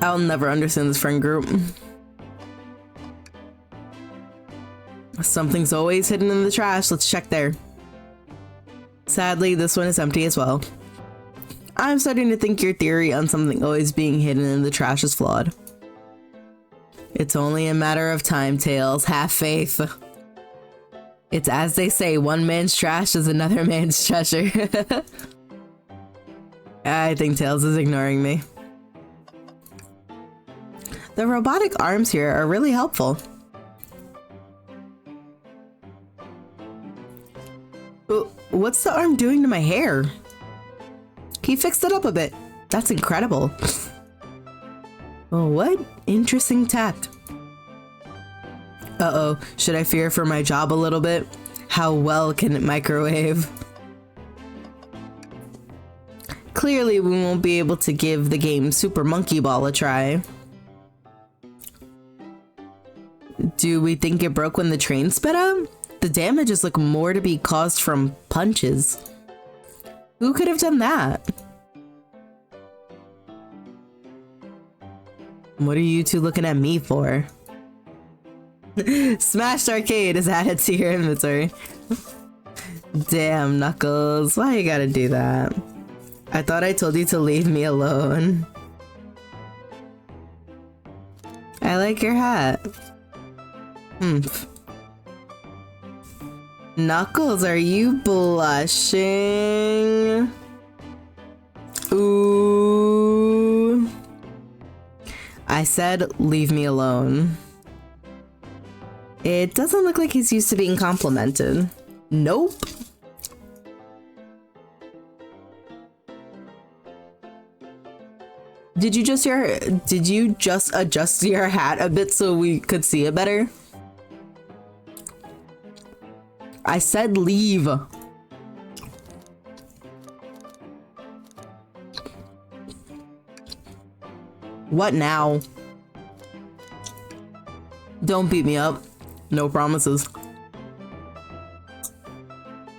I'll never understand this friend group. Something's always hidden in the trash. Let's check there. Sadly, this one is empty as well. I'm starting to think your theory on something always being hidden in the trash is flawed. It's only a matter of time, Tails. Have faith. It's as they say, one man's trash is another man's treasure. I think Tails is ignoring me. The robotic arms here are really helpful. What's the arm doing to my hair? He fixed it up a bit. That's incredible. Oh, what interesting tact. Uh-oh, should I fear for my job a little bit? How well can it microwave? Clearly, we won't be able to give the game Super Monkey Ball a try. Do we think it broke when the train sped up? The damages look more to be caused from punches. Who could have done that? What are you two looking at me for? Smashed Arcade is added to your inventory. Damn, Knuckles. Why you gotta do that? I thought I told you to leave me alone. I like your hat. Knuckles, are you blushing? Ooh. I said, leave me alone. It doesn't look like he's used to being complimented. Nope. Did you just adjust your hat a bit so we could see it better? I said leave. What now? Don't beat me up. No promises.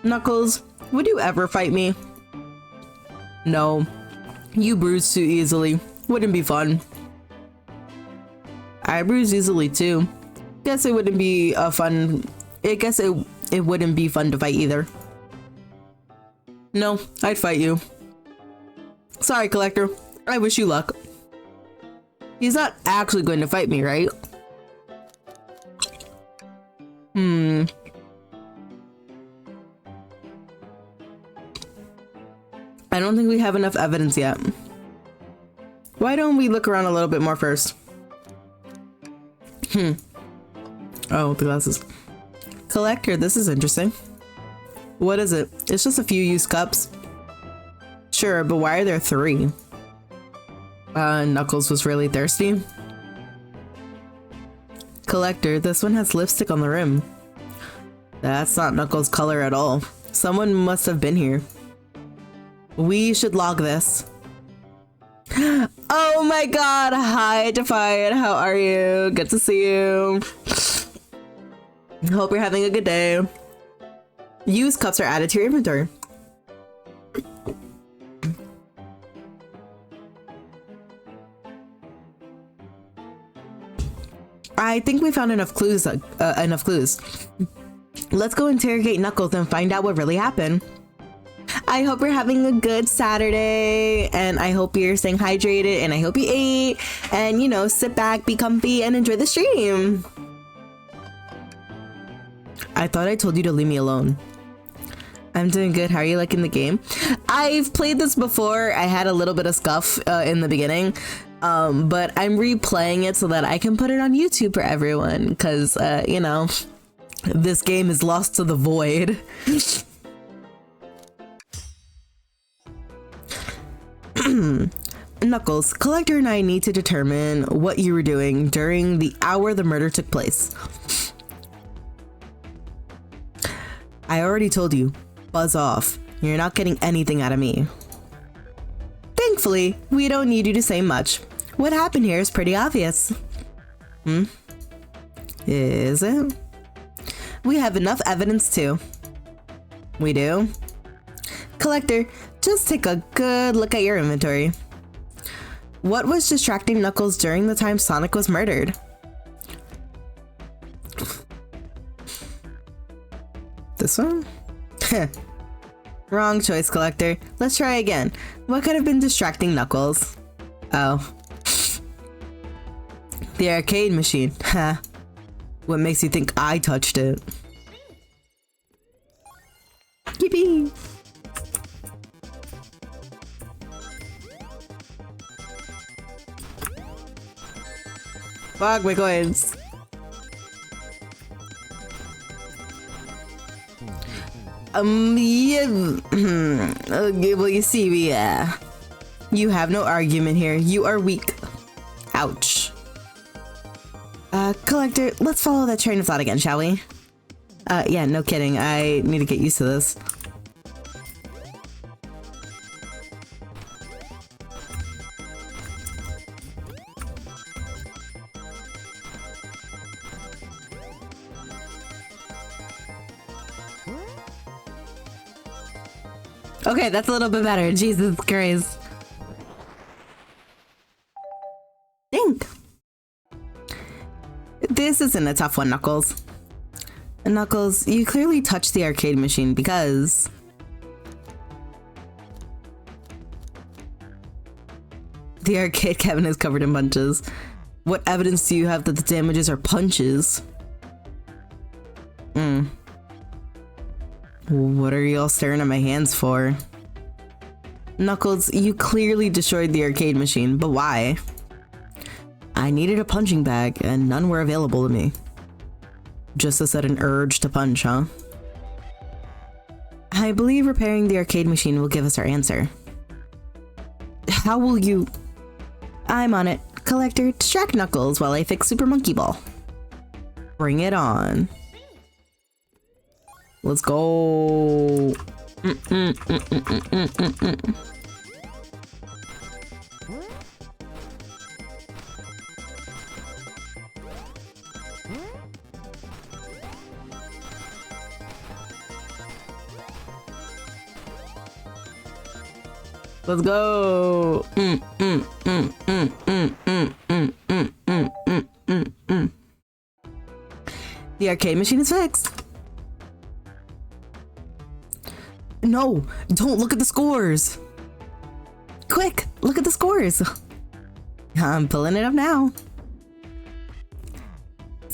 Knuckles, would you ever fight me? No. You bruise too easily. Wouldn't be fun. I bruise easily too. Guess it wouldn't be it wouldn't be fun to fight either. No, I'd fight you. Sorry, Collector. I wish you luck. He's not actually going to fight me, right? I don't think we have enough evidence yet. Why don't we look around a little bit more first? Oh, the glasses. Collector, this is interesting. What is it? It's just a few used cups. Sure, but why are there 3? Knuckles was really thirsty. Collector, this one has lipstick on the rim. That's not Knuckles' color at all. Someone must have been here. We should log this. Oh my god! Hi, Defiant. How are you? Good to see you. Hope you're having a good day. Used cups are added to your inventory. I think we found enough clues. Let's go interrogate Knuckles and find out what really happened. I hope you're having a good Saturday, and I hope you're staying hydrated, and I hope you ate, and you know, sit back, be comfy, and enjoy the stream. I thought I told you to leave me alone. I'm doing good. How are you liking the game? I've played this before. I had a little bit of scuff in the beginning, but I'm replaying it so that I can put it on YouTube for everyone, because, you know, this game is lost to the void. Knuckles, Collector and I need to determine what you were doing during the hour the murder took place. I already told you, buzz off. You're not getting anything out of me. Thankfully, we don't need you to say much. What happened here is pretty obvious. Is it? We have enough evidence too. We do? Collector, just take a good look at your inventory. What was distracting Knuckles during the time Sonic was murdered? This one? Wrong choice, Collector. Let's try again. What could have been distracting Knuckles? Oh. The arcade machine. Ha. What makes you think I touched it? Yippee! Fuck my coins. Yeah. Okay, well, you see, yeah. You have no argument here. You are weak. Ouch. Collector, let's follow that train of thought again, shall we? Yeah, no kidding. I need to get used to this. Okay, that's a little bit better. Jesus Christ. Think. This isn't a tough one, Knuckles. Knuckles, you clearly touched the arcade machine because... the arcade cabinet is covered in punches. What evidence do you have that the damages are punches? What are you all staring at my hands for? Knuckles, you clearly destroyed the arcade machine, but why? I needed a punching bag, and none were available to me. Just a sudden urge to punch, huh? I believe repairing the arcade machine will give us our answer. How will you... I'm on it. Collector, distract Knuckles while I fix Super Monkey Ball. Bring it on. Let's go. Let's go. The arcade machine is fixed. No, don't look at the scores. Quick, look at the scores. I'm pulling it up now.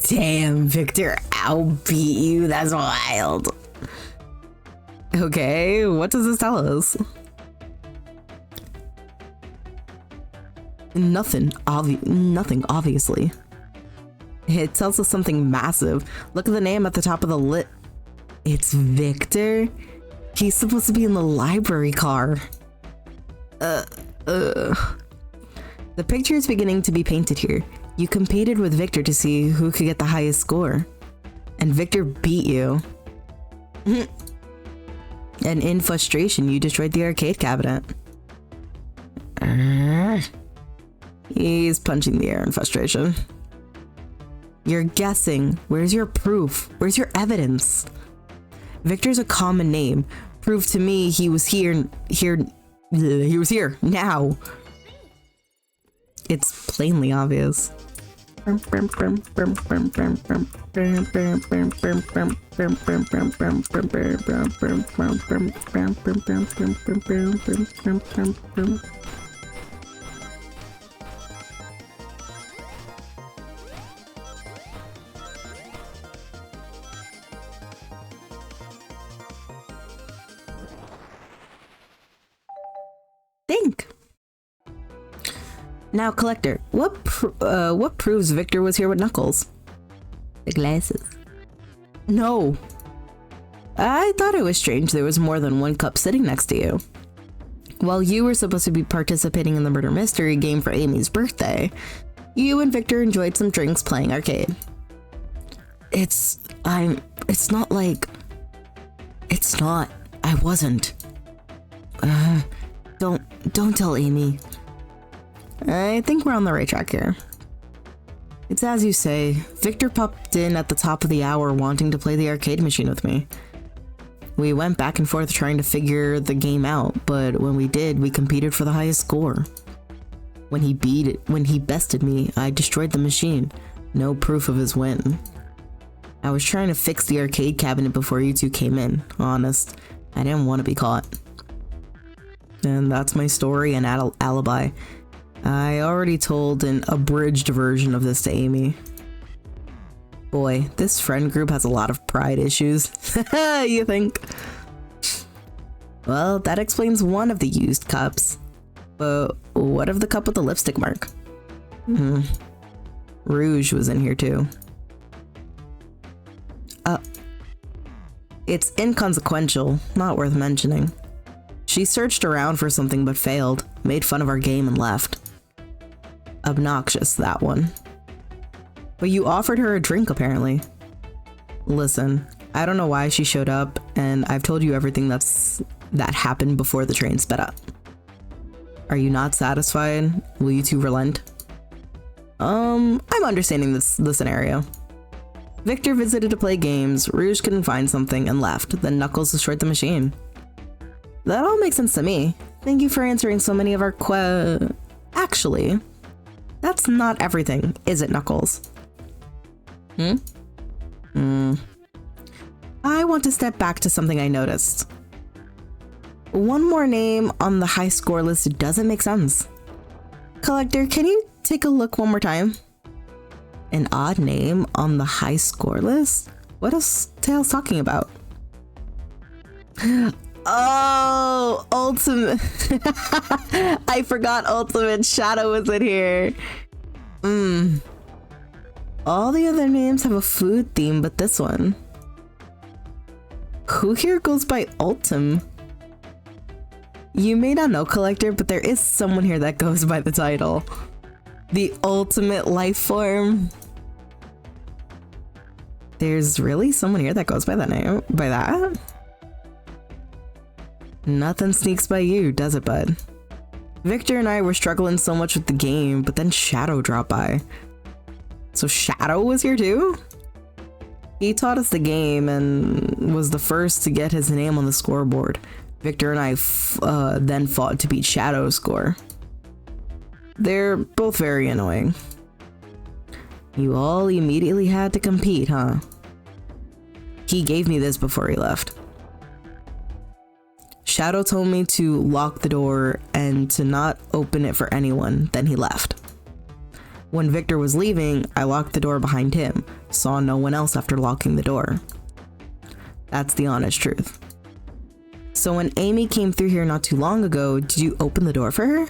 Damn, Victor, I'll beat you. That's wild. Okay, what does this tell us? Nothing, obviously. It tells us something massive. Look at the name at the top of the lit. It's Victor. He's supposed to be in the library car. The picture is beginning to be painted here. You competed with Victor to see who could get the highest score. And Victor beat you. And in frustration, you destroyed the arcade cabinet. He's punching the air in frustration. You're guessing. Where's your proof? Where's your evidence? Victor's a common name. Prove to me he was here now. It's plainly obvious. Think. Now, Collector, what proves Victor was here with Knuckles? The glasses. No. I thought it was strange there was more than one cup sitting next to you. While you were supposed to be participating in the murder mystery game for Amy's birthday, you and Victor enjoyed some drinks playing arcade. It's not like... It's not. I wasn't. Don't tell Amy. I think we're on the right track here. It's as you say. Victor popped in at the top of the hour wanting to play the arcade machine with me. We went back and forth trying to figure the game out, but when we did, we competed for the highest score. When he bested me, I destroyed the machine. No proof of his win. I was trying to fix the arcade cabinet before you two came in. Honest, I didn't want to be caught. And that's my story and alibi. I already told an abridged version of this to Amy. Boy, this friend group has a lot of pride issues. You think? Well, that explains one of the used cups. But what of the cup with the lipstick mark? Rouge was in here too. It's inconsequential, not worth mentioning. She searched around for something but failed, made fun of our game and left. Obnoxious, that one. But you offered her a drink, apparently. Listen, I don't know why she showed up, and I've told you everything that happened before the train sped up. Are you not satisfied? Will you two relent? I'm understanding the scenario. Victor visited to play games, Rouge couldn't find something and left, then Knuckles destroyed the machine. That all makes sense to me. Thank you for answering so many of our Actually, that's not everything, is it, Knuckles? I want to step back to something I noticed. One more name on the high score list doesn't make sense. Collector, can you take a look one more time? An odd name on the high score list? What is Tails talking about? Oh, Ultimate. I forgot Ultimate Shadow was in here. All the other names have a food theme, but this one. Who here goes by Ultim? You may not know, Collector, but there is someone here that goes by the title. The ultimate life form. There's really someone here that goes by that name? By that? Nothing sneaks by you, does it, bud? Victor and I were struggling so much with the game, but then Shadow dropped by. So Shadow was here too? He taught us the game and was the first to get his name on the scoreboard. Victor and I then fought to beat Shadow's score. They're both very annoying. You all immediately had to compete, huh? He gave me this before he left. Shadow told me to lock the door and to not open it for anyone, then he left. When Victor was leaving, I locked the door behind him, saw no one else after locking the door. That's the honest truth. So when Amy came through here not too long ago, did you open the door for her?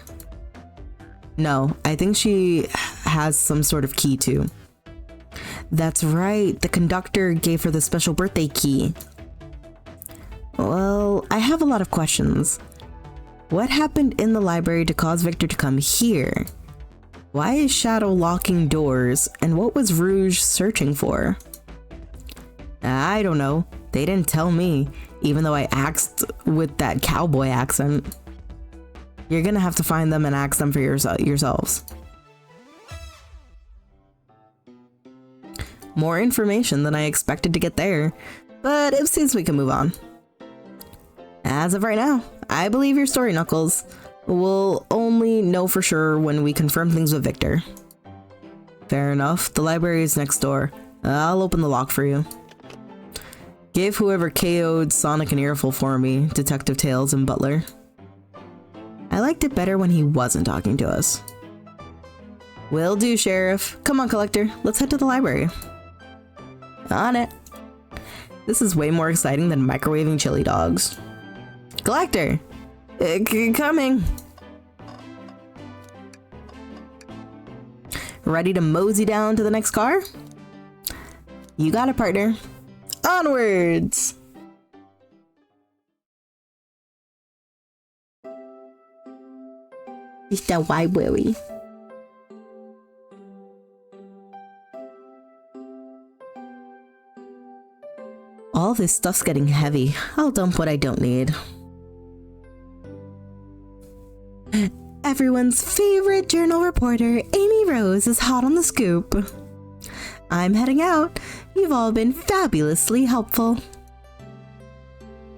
No, I think she has some sort of key too. That's right, the conductor gave her the special birthday key. Well, I have a lot of questions. What happened in the library to cause Victor to come here? Why is Shadow locking doors, and what was Rouge searching for? I don't know. They didn't tell me, even though I asked with that cowboy accent. You're gonna have to find them and ask them for yourselves. More information than I expected to get there, but it seems we can move on. As of right now, I believe your story, Knuckles. We'll only know for sure when we confirm things with Victor. Fair enough, the library is next door. I'll open the lock for you. Give whoever KO'd Sonic an earful for me, Detective Tails and Butler. I liked it better when he wasn't talking to us. Will do, Sheriff. Come on, Collector, let's head to the library. On it. This is way more exciting than microwaving chili dogs. Collector! Coming! Ready to mosey down to the next car? You got it, partner. Onwards! It's the library. All All this stuff's getting heavy. I'll dump what I don't need. Everyone's favorite journal reporter, Amy Rose, is hot on the scoop. I'm heading out. You've all been fabulously helpful.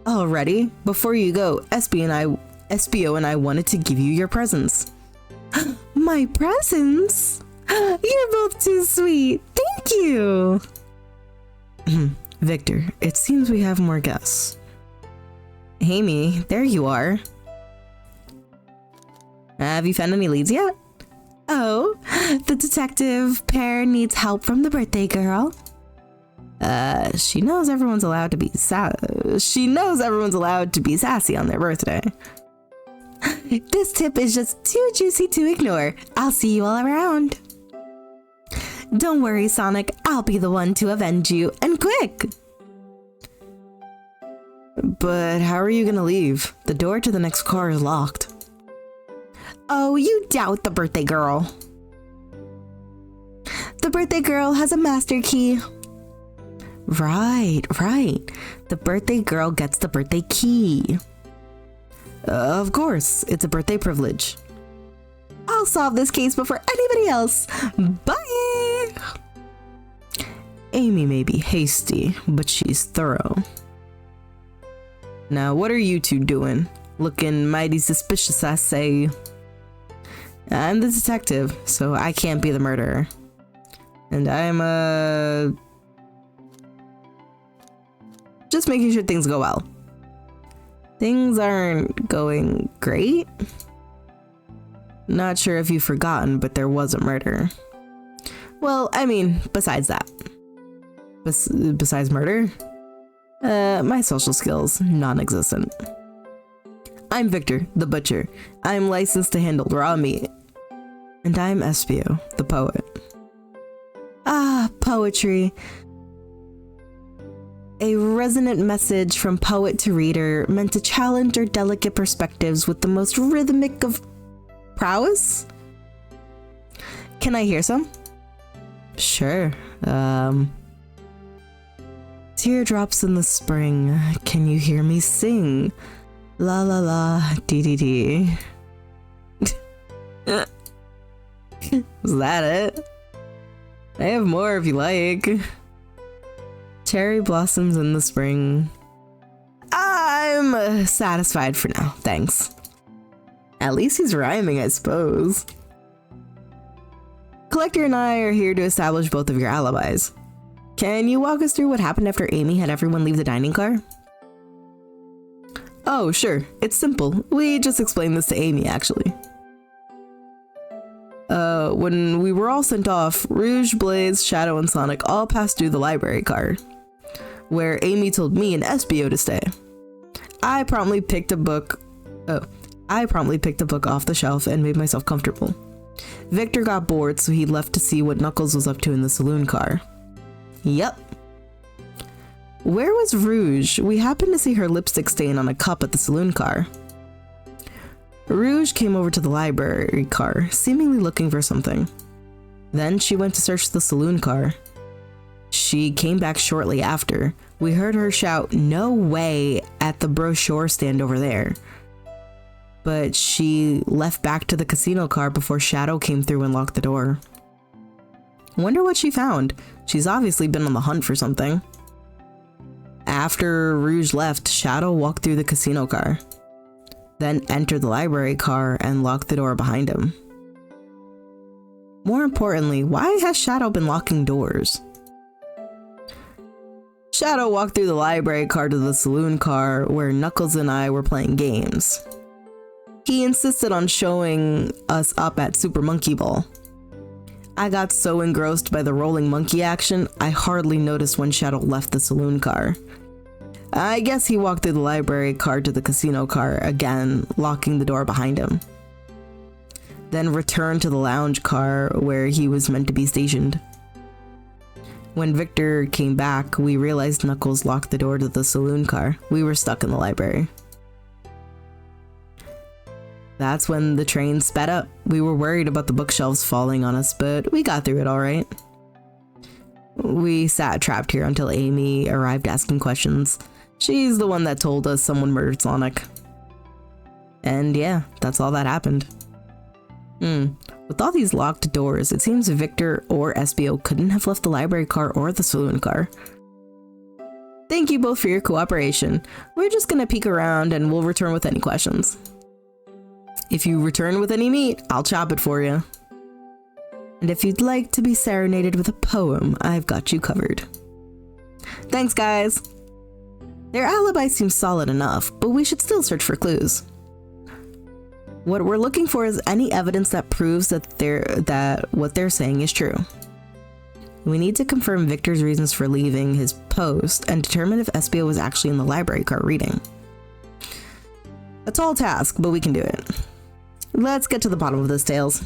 Alrighty, before you go, SBO and I wanted to give you your presents. My presents? You're both too sweet. Thank you. Victor, it seems we have more guests. Amy, there you are. Have you found any leads yet? Oh, the detective pair needs help from the birthday girl. She knows everyone's allowed to be sassy on their birthday. This tip is just too juicy to ignore. I'll see you all around. Don't worry, Sonic. I'll be the one to avenge you, and quick. But how are you gonna leave? The door to the next car is locked. Oh, you doubt the birthday girl. The birthday girl has a master key. Right. The birthday girl gets the birthday key. Of course, it's a birthday privilege. I'll solve this case before anybody else. Bye! Amy may be hasty, but she's thorough. Now, what are you two doing? Looking mighty suspicious, I say. I'm the detective, so I can't be the murderer. And I'm, just making sure things go well. Things aren't going great. Not sure if you've forgotten, but there was a murder. Well, I mean, besides that. Besides murder? My social skills, non-existent. I'm Victor, the butcher. I'm licensed to handle raw meat. And I'm Espio, the poet. Ah, poetry. A resonant message from poet to reader meant to challenge our delicate perspectives with the most rhythmic of prowess? Can I hear some? Sure. Teardrops in the spring, can you hear me sing? La la la, dee dee dee. Is that it? I have more if you like. Cherry blossoms in the spring. I'm satisfied for now, thanks. At least he's rhyming, I suppose. Collector and I are here to establish both of your alibis. Can you walk us through what happened after Amy had everyone leave the dining car? Oh, sure. It's simple. We just explained this to Amy, actually. When we were all sent off, Rouge, Blaze, Shadow, and Sonic all passed through the library car, where Amy told me and Espio to stay. I promptly picked a book off the shelf and made myself comfortable. Victor got bored, so he left to see what Knuckles was up to in the saloon car. Yep. Where was Rouge? We happened to see her lipstick stain on a cup at the saloon car. Rouge came over to the library car, seemingly looking for something. Then she went to search the saloon car. She came back shortly after. We heard her shout, "No way," at the brochure stand over there. But she left back to the casino car before Shadow came through and locked the door. Wonder what she found. She's obviously been on the hunt for something. After Rouge left, Shadow walked through the casino car, then entered the library car and locked the door behind him. More importantly, why has Shadow been locking doors? Shadow walked through the library car to the saloon car where Knuckles and I were playing games. He insisted on showing us up at Super Monkey Ball. I got so engrossed by the rolling monkey action, I hardly noticed when Shadow left the saloon car. I guess he walked through the library car to the casino car again, locking the door behind him. Then returned to the lounge car where he was meant to be stationed. When Victor came back, we realized Knuckles locked the door to the saloon car. We were stuck in the library. That's when the train sped up. We were worried about the bookshelves falling on us, but we got through it all right. We sat trapped here until Amy arrived asking questions. She's the one that told us someone murdered Sonic. And yeah, that's all that happened. With all these locked doors, it seems Victor or SBO couldn't have left the library car or the saloon car. Thank you both for your cooperation. We're just gonna peek around and we'll return with any questions. If you return with any meat, I'll chop it for you. And if you'd like to be serenaded with a poem, I've got you covered. Thanks, guys. Their alibi seems solid enough, but we should still search for clues. What we're looking for is any evidence that proves that what they're saying is true. We need to confirm Victor's reasons for leaving his post and determine if SBO was actually in the library car reading. A tall task, but we can do it. Let's get to the bottom of this, Tails.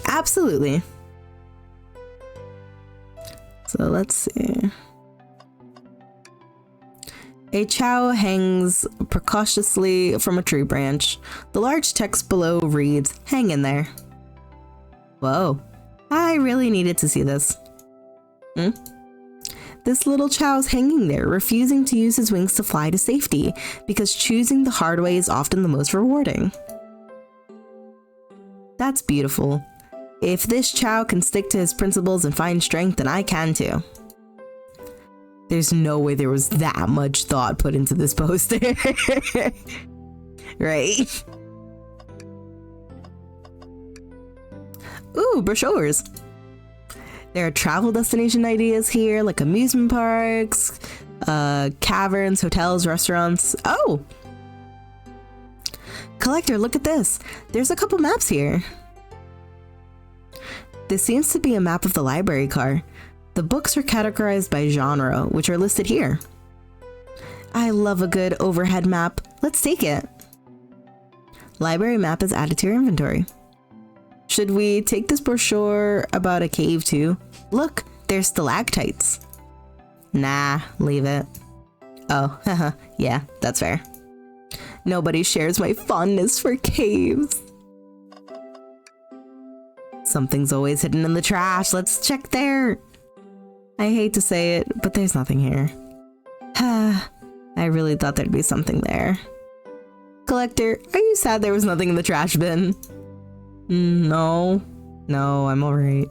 Absolutely. So let's see. A chow hangs precautiously from a tree branch. The large text below reads, "Hang in there." Whoa, I really needed to see this. This little chow's hanging there, refusing to use his wings to fly to safety, because choosing the hard way is often the most rewarding. That's beautiful. If this chow can stick to his principles and find strength, then I can too. There's no way there was that much thought put into this poster. Right? Ooh, brochures. There are travel destination ideas here, like amusement parks, caverns, hotels, restaurants. Oh! Collector, look at this. There's a couple maps here. This seems to be a map of the library car. The books are categorized by genre, which are listed here. I love a good overhead map. Let's take it. Library map is added to your inventory. Should we take this brochure about a cave too? Look, there's stalactites. Nah, leave it. Oh, haha, yeah, that's fair. Nobody shares my fondness for caves. Something's always hidden in the trash. Let's check there. I hate to say it, but there's nothing here. I really thought there'd be something there. Collector, are you sad there was nothing in the trash bin? No, I'm alright.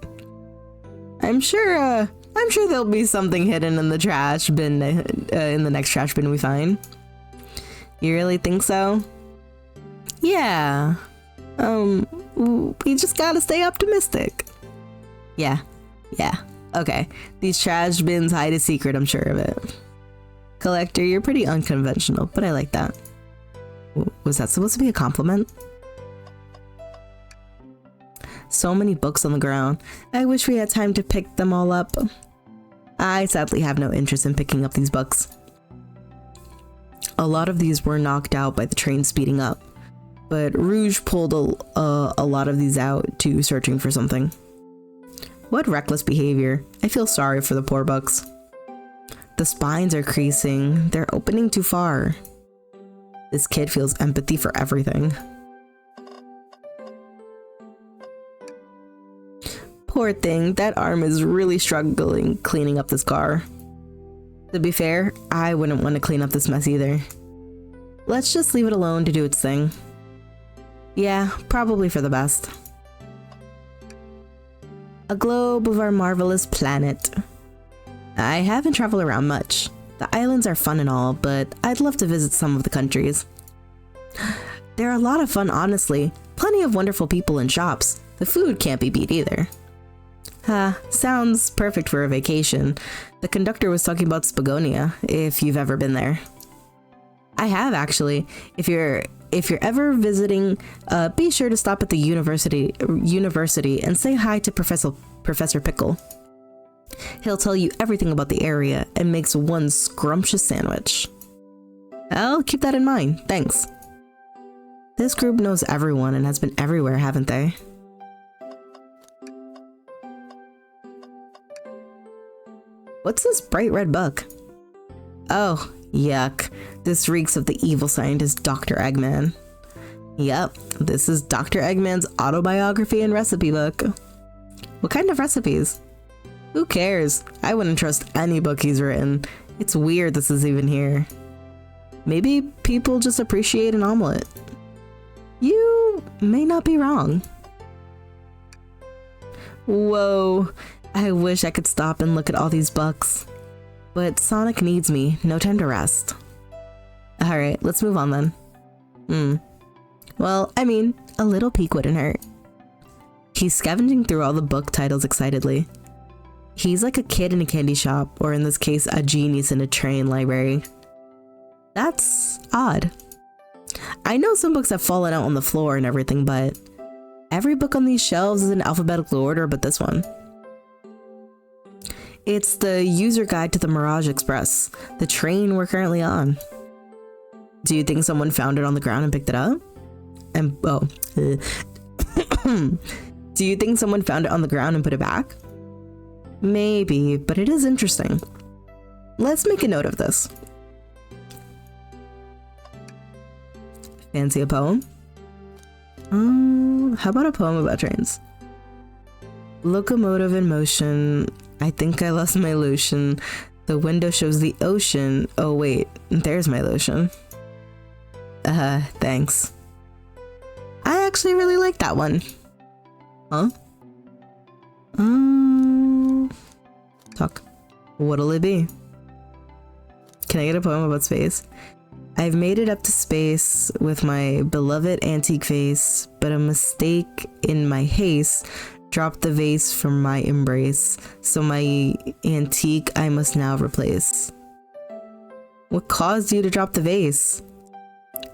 I'm sure there'll be something hidden in the trash bin, in the next trash bin we find. You really think so? Yeah. We just gotta stay optimistic. Yeah. Okay, these trash bins hide a secret, I'm sure of it. Collector, you're pretty unconventional, but I like that. Was that supposed to be a compliment? So many books on the ground. I wish we had time to pick them all up. I sadly have no interest in picking up these books. A lot of these were knocked out by the train speeding up, but Rouge pulled a lot of these out to searching for something. What reckless behavior. I feel sorry for the poor books. The spines are creasing. They're opening too far. This kid feels empathy for everything. Poor thing, that arm is really struggling cleaning up this car. To be fair, I wouldn't want to clean up this mess either. Let's just leave it alone to do its thing. Yeah, probably for the best. A globe of our marvelous planet. I haven't traveled around much. The islands are fun and all, but I'd love to visit some of the countries. They're a lot of fun, honestly. Plenty of wonderful people and shops. The food can't be beat either. Sounds perfect for a vacation. The conductor was talking about Spagonia, if you've ever been there. I have, actually. If you're ever visiting, be sure to stop at the university and say hi to Professor Pickle. He'll tell you everything about the area and makes one scrumptious sandwich. I'll keep that in mind, thanks. This group knows everyone and has been everywhere, haven't they? What's this bright red book? Oh, yuck. This reeks of the evil scientist Dr. Eggman. Yep, this is Dr. Eggman's autobiography and recipe book. What kind of recipes? Who cares? I wouldn't trust any book he's written. It's weird this is even here. Maybe people just appreciate an omelet. You may not be wrong. Whoa, I wish I could stop and look at all these books. But Sonic needs me, no time to rest. Alright, let's move on then. Well, I mean, a little peek wouldn't hurt. He's scavenging through all the book titles excitedly. He's like a kid in a candy shop, or in this case, a genius in a train library. That's odd. I know some books have fallen out on the floor and everything, but every book on these shelves is in alphabetical order but this one. It's the user guide to the Mirage Express, the train we're currently on. Do you think someone found it on the ground and picked it up? And do you think someone found it on the ground and put it back? Maybe, but it is interesting. Let's make a note of this. Fancy a poem? How about a poem about trains? Locomotive in motion. I think I lost my lotion. The window shows the ocean. Oh wait, there's my lotion. Thanks. I actually really like that one. Huh? Talk. What'll it be? Can I get a poem about space? I've made it up to space with my beloved antique face, but a mistake in my haste dropped the vase from my embrace, so my antique I must now replace. What caused you to drop the vase?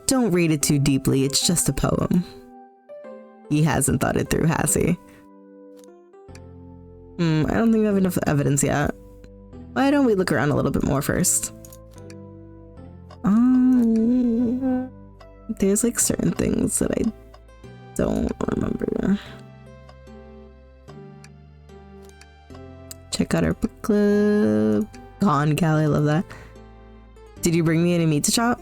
Don't read it too deeply, it's just a poem. He hasn't thought it through, has he? I don't think I have enough evidence yet. Why don't we look around a little bit more first? There's like certain things that I don't remember. Check out our book club. Gone Gal, I love that. Did you bring me any meat to chop?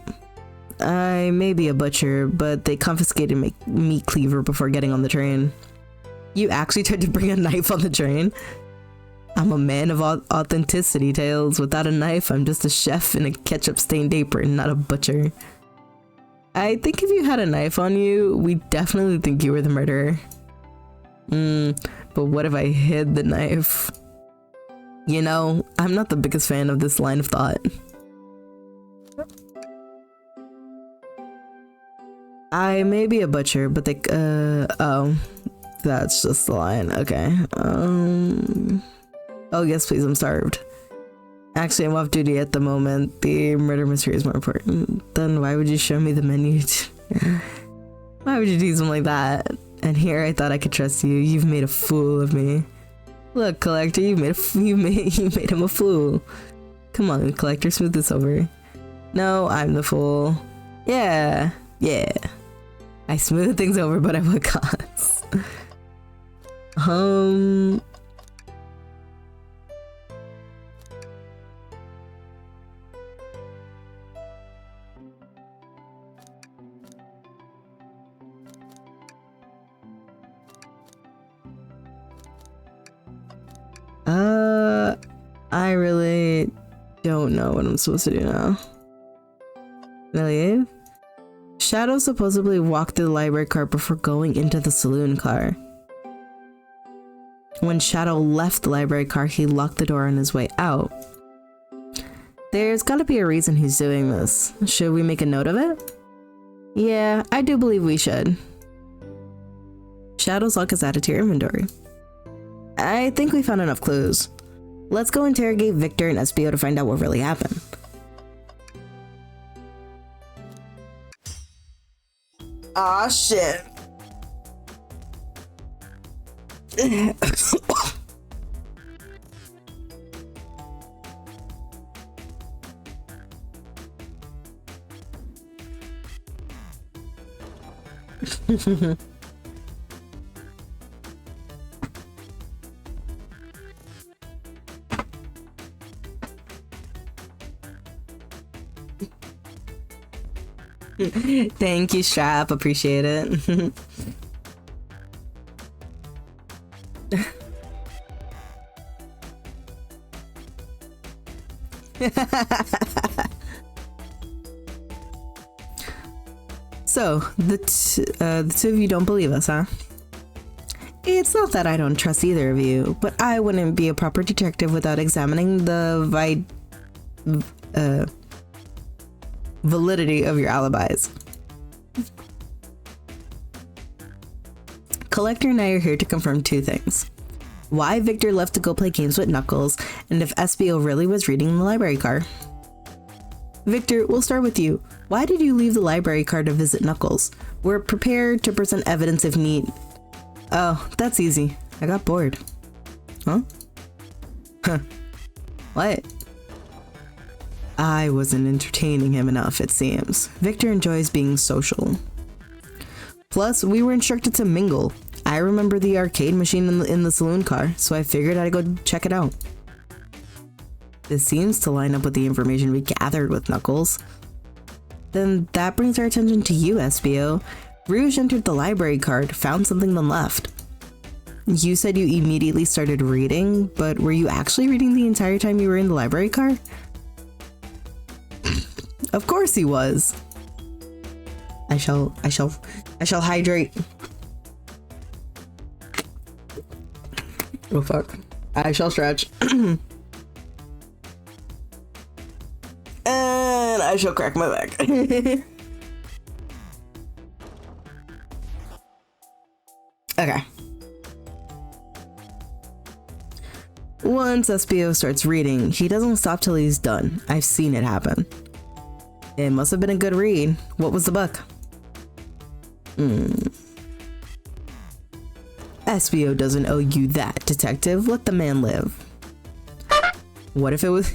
I may be a butcher, but they confiscated my meat cleaver before getting on the train. You actually tried to bring a knife on the train? I'm a man of authenticity, Tails. Without a knife, I'm just a chef in a ketchup-stained apron, not a butcher. I think if you had a knife on you, we'd definitely think you were the murderer. But what if I hid the knife? You know, I'm not the biggest fan of this line of thought. I may be a butcher, but they, oh, that's just the line. Okay. Oh, yes, please, I'm starved. Actually, I'm off duty at the moment. The murder mystery is more important. Then why would you show me the menu? Why would you do something like that? And here I thought I could trust you. You've made a fool of me. Look, Collector, you made him a fool. Come on, Collector, smooth this over. No, I'm the fool. Yeah. I smooth things over, but at what cost? I really don't know what I'm supposed to do now. Really? Shadow supposedly walked through the library car before going into the saloon car. When Shadow left the library car, he locked the door on his way out. There's gotta be a reason he's doing this. Should we make a note of it? Yeah, I do believe we should. Shadow's lock is added to your inventory. I think we found enough clues. Let's go interrogate Victor and SBO to find out what really happened. Ah, shit. Thank you, Strap. Appreciate it. So, the two of you don't believe us, huh? It's not that I don't trust either of you, but I wouldn't be a proper detective without examining the validity of your alibis. Collector and I are here to confirm two things. Why Victor left to go play games with Knuckles, and if SBO really was reading the library car. Victor, we'll start with you. Why did you leave the library car to visit Knuckles? We're prepared to present evidence if need. Oh, that's easy. I got bored. Huh? Huh. What? I wasn't entertaining him enough, it seems. Victor enjoys being social. Plus, we were instructed to mingle. I remember the arcade machine in the saloon car, so I figured I'd go check it out. This seems to line up with the information we gathered with Knuckles. Then that brings our attention to you, SBO. Rouge entered the library card, found something, then left. You said you immediately started reading, but were you actually reading the entire time you were in the library car? Of course he was. I shall hydrate. Oh fuck. I shall stretch. And I shall crack my back. Okay. Once SBO starts reading, he doesn't stop till he's done. I've seen it happen. It must have been a good read. What was the book? SBO doesn't owe you that, detective. Let the man live. What if it was...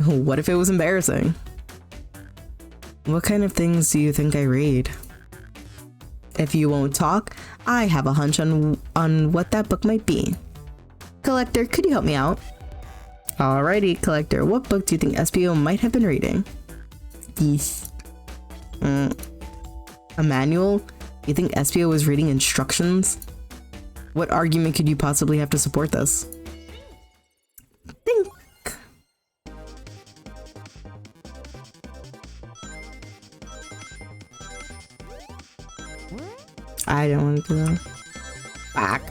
What if it was embarrassing? What kind of things do you think I read? If you won't talk, I have a hunch on what that book might be. Collector, could you help me out? Alrighty, Collector, what book do you think SBO might have been reading? Yes. A manual? You think SBO was reading instructions? What argument could you possibly have to support this? Think. I don't want to do that. Back.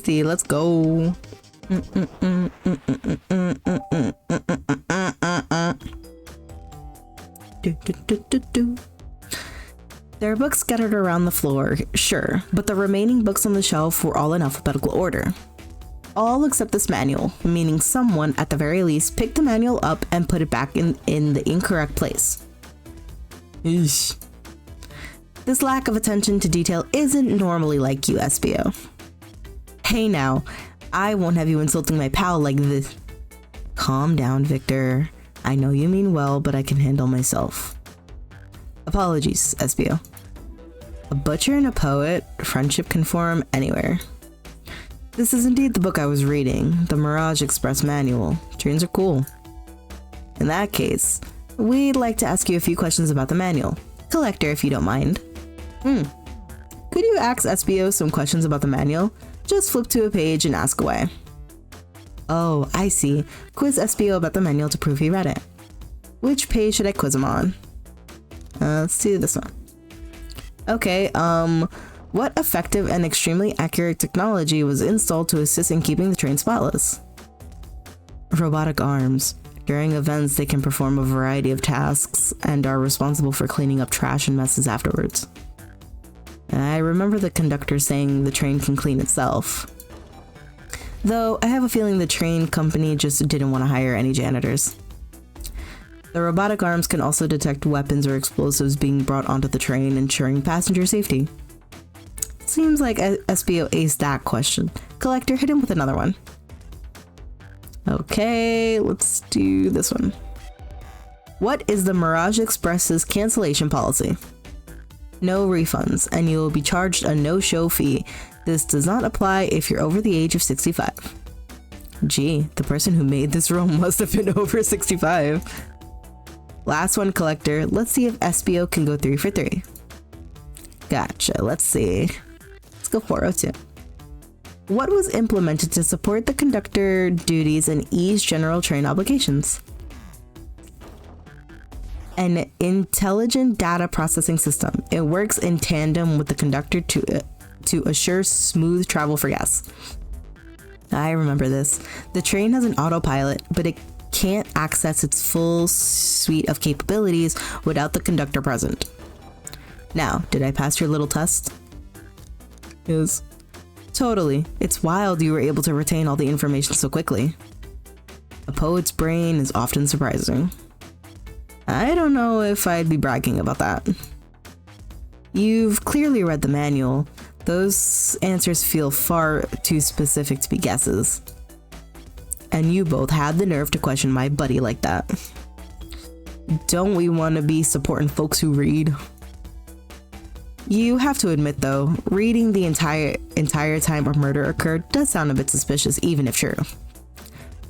Let's go. There are books scattered around the floor, sure, but the remaining books on the shelf were all in alphabetical order. All except this manual, meaning someone, at the very least, picked the manual up and put it back in the incorrect place. Eesh. This lack of attention to detail isn't normally like you, SBO. Hey now, I won't have you insulting my pal like this. Calm down, Victor. I know you mean well, but I can handle myself. Apologies, SBO. A butcher and a poet, friendship can form anywhere. This is indeed the book I was reading, the Mirage Express Manual. Trains are cool. In that case, we'd like to ask you a few questions about the manual. Collector, if you don't mind. Could you ask SBO some questions about the manual? Just flip to a page and ask away. Oh, I see. Quiz SBO about the manual to prove he read it. Which page should I quiz him on? Let's do this one. Okay, what effective and extremely accurate technology was installed to assist in keeping the train spotless? Robotic arms. During events, they can perform a variety of tasks and are responsible for cleaning up trash and messes afterwards. I remember the conductor saying the train can clean itself. Though I have a feeling the train company just didn't want to hire any janitors. The robotic arms can also detect weapons or explosives being brought onto the train, ensuring passenger safety. Seems like SBO aced that question. Collector, hit him with another one. Okay, let's do this one. What is the Mirage Express's cancellation policy? No refunds, and you will be charged a no-show fee. This does not apply if you're over the age of 65. Gee, the person who made this rule must have been over 65. Last one, collector. Let's see if SBO can go 3 for 3. Gotcha. Let's see. Let's go 402. What was implemented to support the conductor duties and ease general train obligations? An intelligent data processing system. It works in tandem with the conductor to assure smooth travel for guests. I remember this. The train has an autopilot, but it can't access its full suite of capabilities without the conductor present. Now, did I pass your little test? Yes. Totally. It's wild you were able to retain all the information so quickly. A poet's brain is often surprising. I don't know if I'd be bragging about that. You've clearly read the manual. Those answers feel far too specific to be guesses. And you both had the nerve to question my buddy like that. Don't we want to be supporting folks who read? You have to admit though, reading the entire time a murder occurred does sound a bit suspicious, even if true.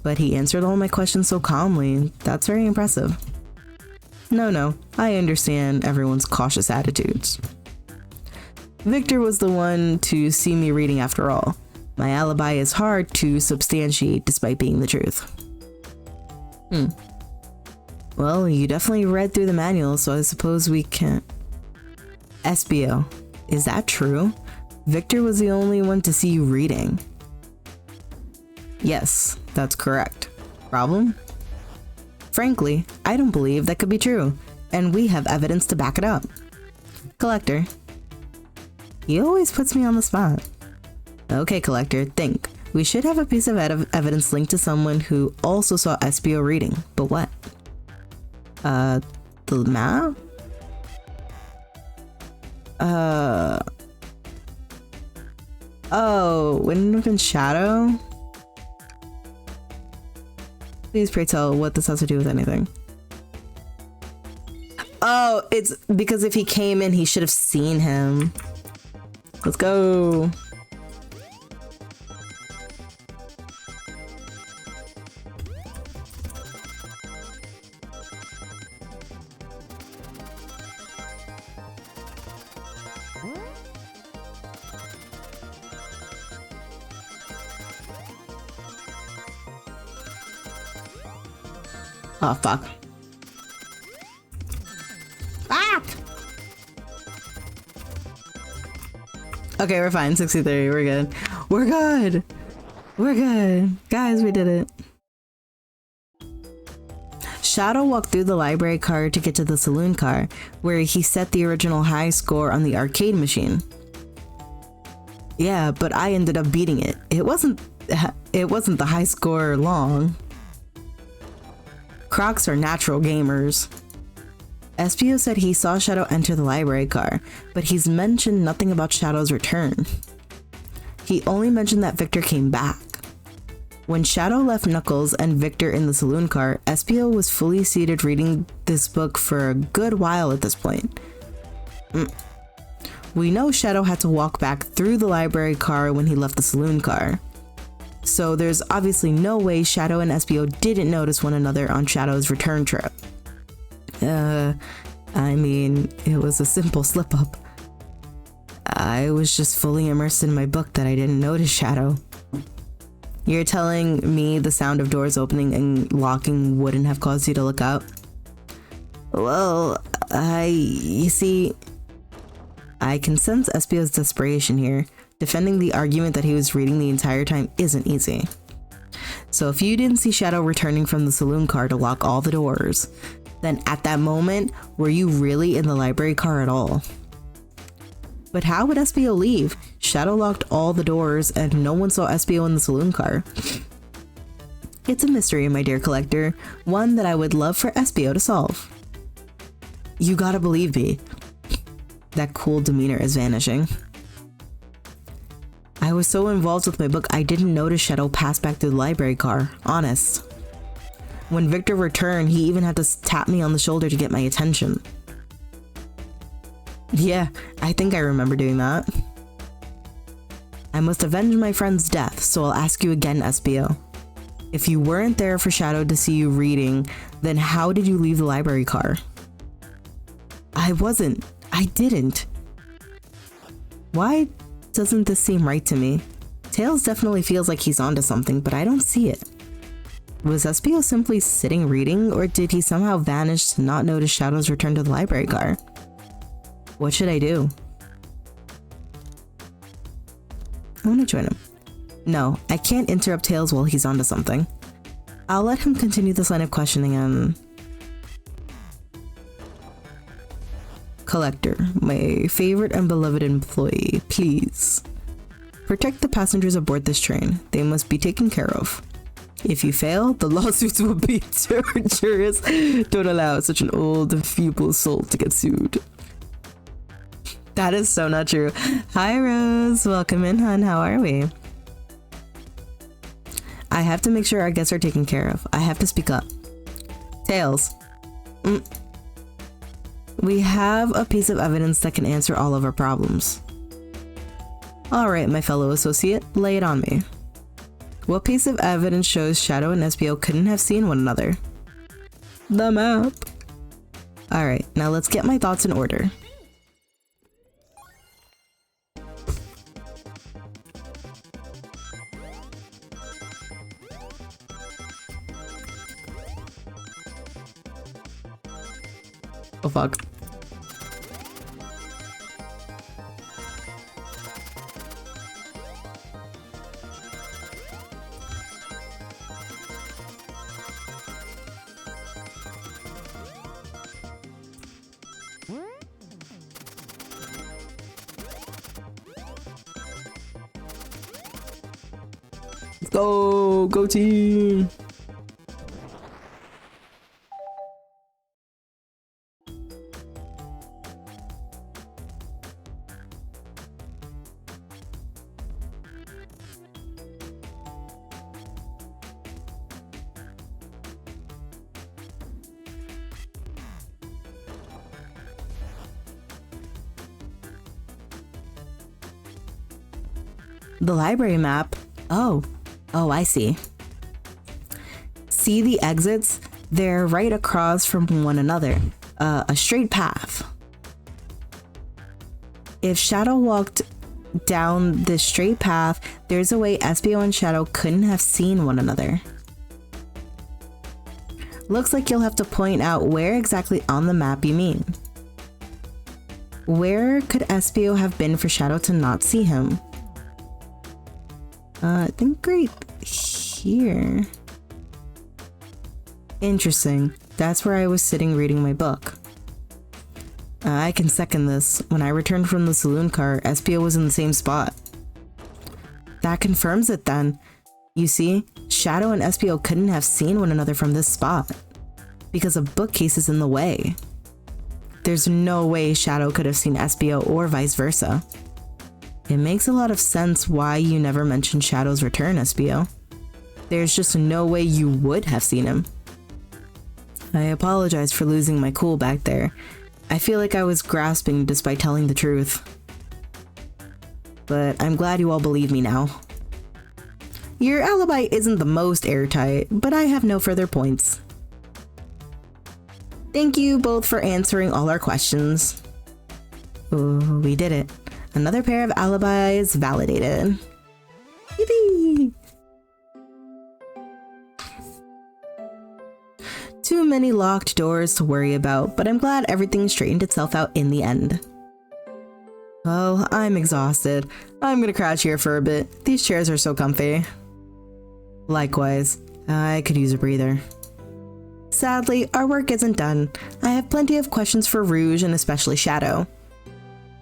But he answered all my questions so calmly. That's very impressive. No, I understand everyone's cautious attitudes. Victor was the one to see me reading after all. My alibi is hard to substantiate despite being the truth. Well, you definitely read through the manual, so I suppose we can't. SBO, is that true? Victor was the only one to see you reading. Yes, that's correct. Problem? Frankly, I don't believe that could be true, and we have evidence to back it up. Collector. He always puts me on the spot. Okay, Collector, think. We should have a piece of evidence linked to someone who also saw SBO reading, but what? The map? Oh, wouldn't it have been Shadow? Please pray tell what this has to do with anything. Oh, it's because if he came in, he should have seen him. Let's go. Oh, fuck. Ah! Okay, we're fine. 63. We're good. We're good. We're good. Guys, we did it. Shadow walked through the library car to get to the saloon car, where he set the original high score on the arcade machine. Yeah, but I ended up beating it. It wasn't the high score long. Crocs are natural gamers. SBO said he saw Shadow enter the library car, but he's mentioned nothing about Shadow's return. He only mentioned that Victor came back. When Shadow left Knuckles and Victor in the saloon car, SBO was fully seated reading this book for a good while at this point. We know Shadow had to walk back through the library car when he left the saloon car. So there's obviously no way Shadow and SBO didn't notice one another on Shadow's return trip. I mean, it was a simple slip-up. I was just fully immersed in my book that I didn't notice Shadow. You're telling me the sound of doors opening and locking wouldn't have caused you to look up? Well, you see, I can sense SBO's desperation here. Defending the argument that he was reading the entire time isn't easy. So if you didn't see Shadow returning from the saloon car to lock all the doors, then at that moment, were you really in the library car at all? But how would SBO leave? Shadow locked all the doors and no one saw SBO in the saloon car. It's a mystery, my dear collector, one that I would love for SBO to solve. You gotta believe me. That cool demeanor is vanishing. I was so involved with my book, I didn't notice Shadow pass back through the library car, honest. When Victor returned, he even had to tap me on the shoulder to get my attention. Yeah, I think I remember doing that. I must avenge my friend's death, so I'll ask you again, SBO. If you weren't there for Shadow to see you reading, then how did you leave the library car? I wasn't. I didn't. Why doesn't this seem right to me? Tails definitely feels like he's onto something, but I don't see it. Was SBO simply sitting reading, or did he somehow vanish to not notice Shadow's return to the library car? What should I do? I want to join him. No, I can't interrupt Tails while he's onto something. I'll let him continue this line of questioning and... Collector, my favorite and beloved employee, please. Protect the passengers aboard this train. They must be taken care of. If you fail, the lawsuits will be torturous. Don't allow such an old and feeble soul to get sued. That is so not true. Hi, Rose. Welcome in, hun. How are we? I have to make sure our guests are taken care of. I have to speak up. Tails. We have a piece of evidence that can answer all of our problems. Alright, my fellow associate, lay it on me. What piece of evidence shows Shadow and SBO couldn't have seen one another? The map. Alright, now let's get my thoughts in order. Oh fuck. Let's go! Go team! The library map? Oh, I see. See the exits? They're right across from one another. A straight path. If Shadow walked down this straight path, there's a way SBO and Shadow couldn't have seen one another. Looks like you'll have to point out where exactly on the map you mean. Where could SBO have been for Shadow to not see him? I think right here. Interesting. That's where I was sitting reading my book. I can second this. When I returned from the saloon car, SBO was in the same spot. That confirms it then. You see, Shadow and SBO couldn't have seen one another from this spot, because a bookcase is in the way. There's no way Shadow could have seen SBO or vice versa. It makes a lot of sense why you never mentioned Shadow's return, SBO. There's just no way you would have seen him. I apologize for losing my cool back there. I feel like I was grasping despite telling the truth. But I'm glad you all believe me now. Your alibi isn't the most airtight, but I have no further points. Thank you both for answering all our questions. Oh, we did it. Another pair of alibis validated. Yippee! Too many locked doors to worry about, but I'm glad everything straightened itself out in the end. Well, I'm exhausted. I'm gonna crouch here for a bit. These chairs are so comfy. Likewise, I could use a breather. Sadly, our work isn't done. I have plenty of questions for Rouge and especially Shadow.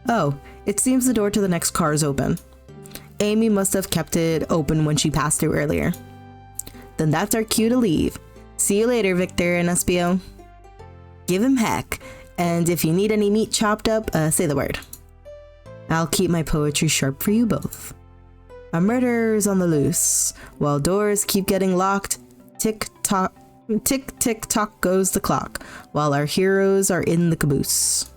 Oh, it seems the door to the next car is open. Amy must have kept it open when she passed through earlier. Then that's our cue to leave. See you later, Victor and SBO. Give him heck, and if you need any meat chopped up, say the word. I'll keep my poetry sharp for you both. A murderer is on the loose. While doors keep getting locked, tick-tock, tick-tick-tock goes the clock, while our heroes are in the caboose.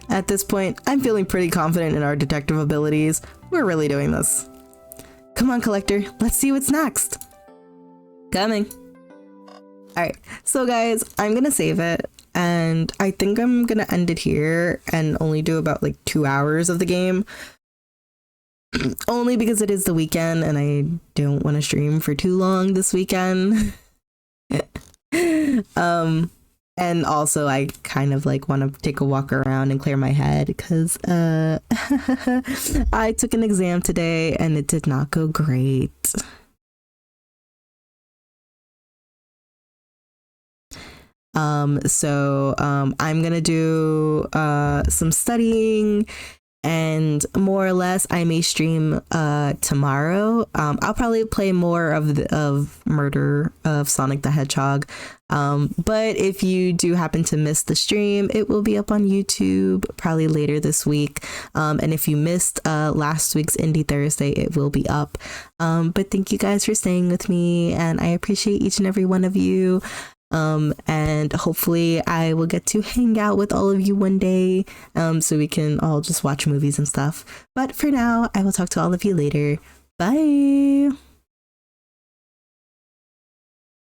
At this point, I'm feeling pretty confident in our detective abilities. We're really doing this. Come on, collector. Let's see what's next. Coming. All right. So guys, I'm going to save it. And I think I'm going to end it here and only do about like 2 hours of the game. Only because it is the weekend and I don't want to stream for too long this weekend. And also I kind of like want to take a walk around and clear my head because I took an exam today and it did not go great. So I'm gonna do some studying, and more or less I may stream tomorrow. I'll probably play more of Murder of Sonic the Hedgehog. But if you do happen to miss the stream, it will be up on YouTube probably later this week. And if you missed last week's Indie Thursday, it will be up. But thank you guys for staying with me, and I appreciate each and every one of you. And hopefully I will get to hang out with all of you one day, so we can all just watch movies and stuff. But for now, I will talk to all of you later. Bye.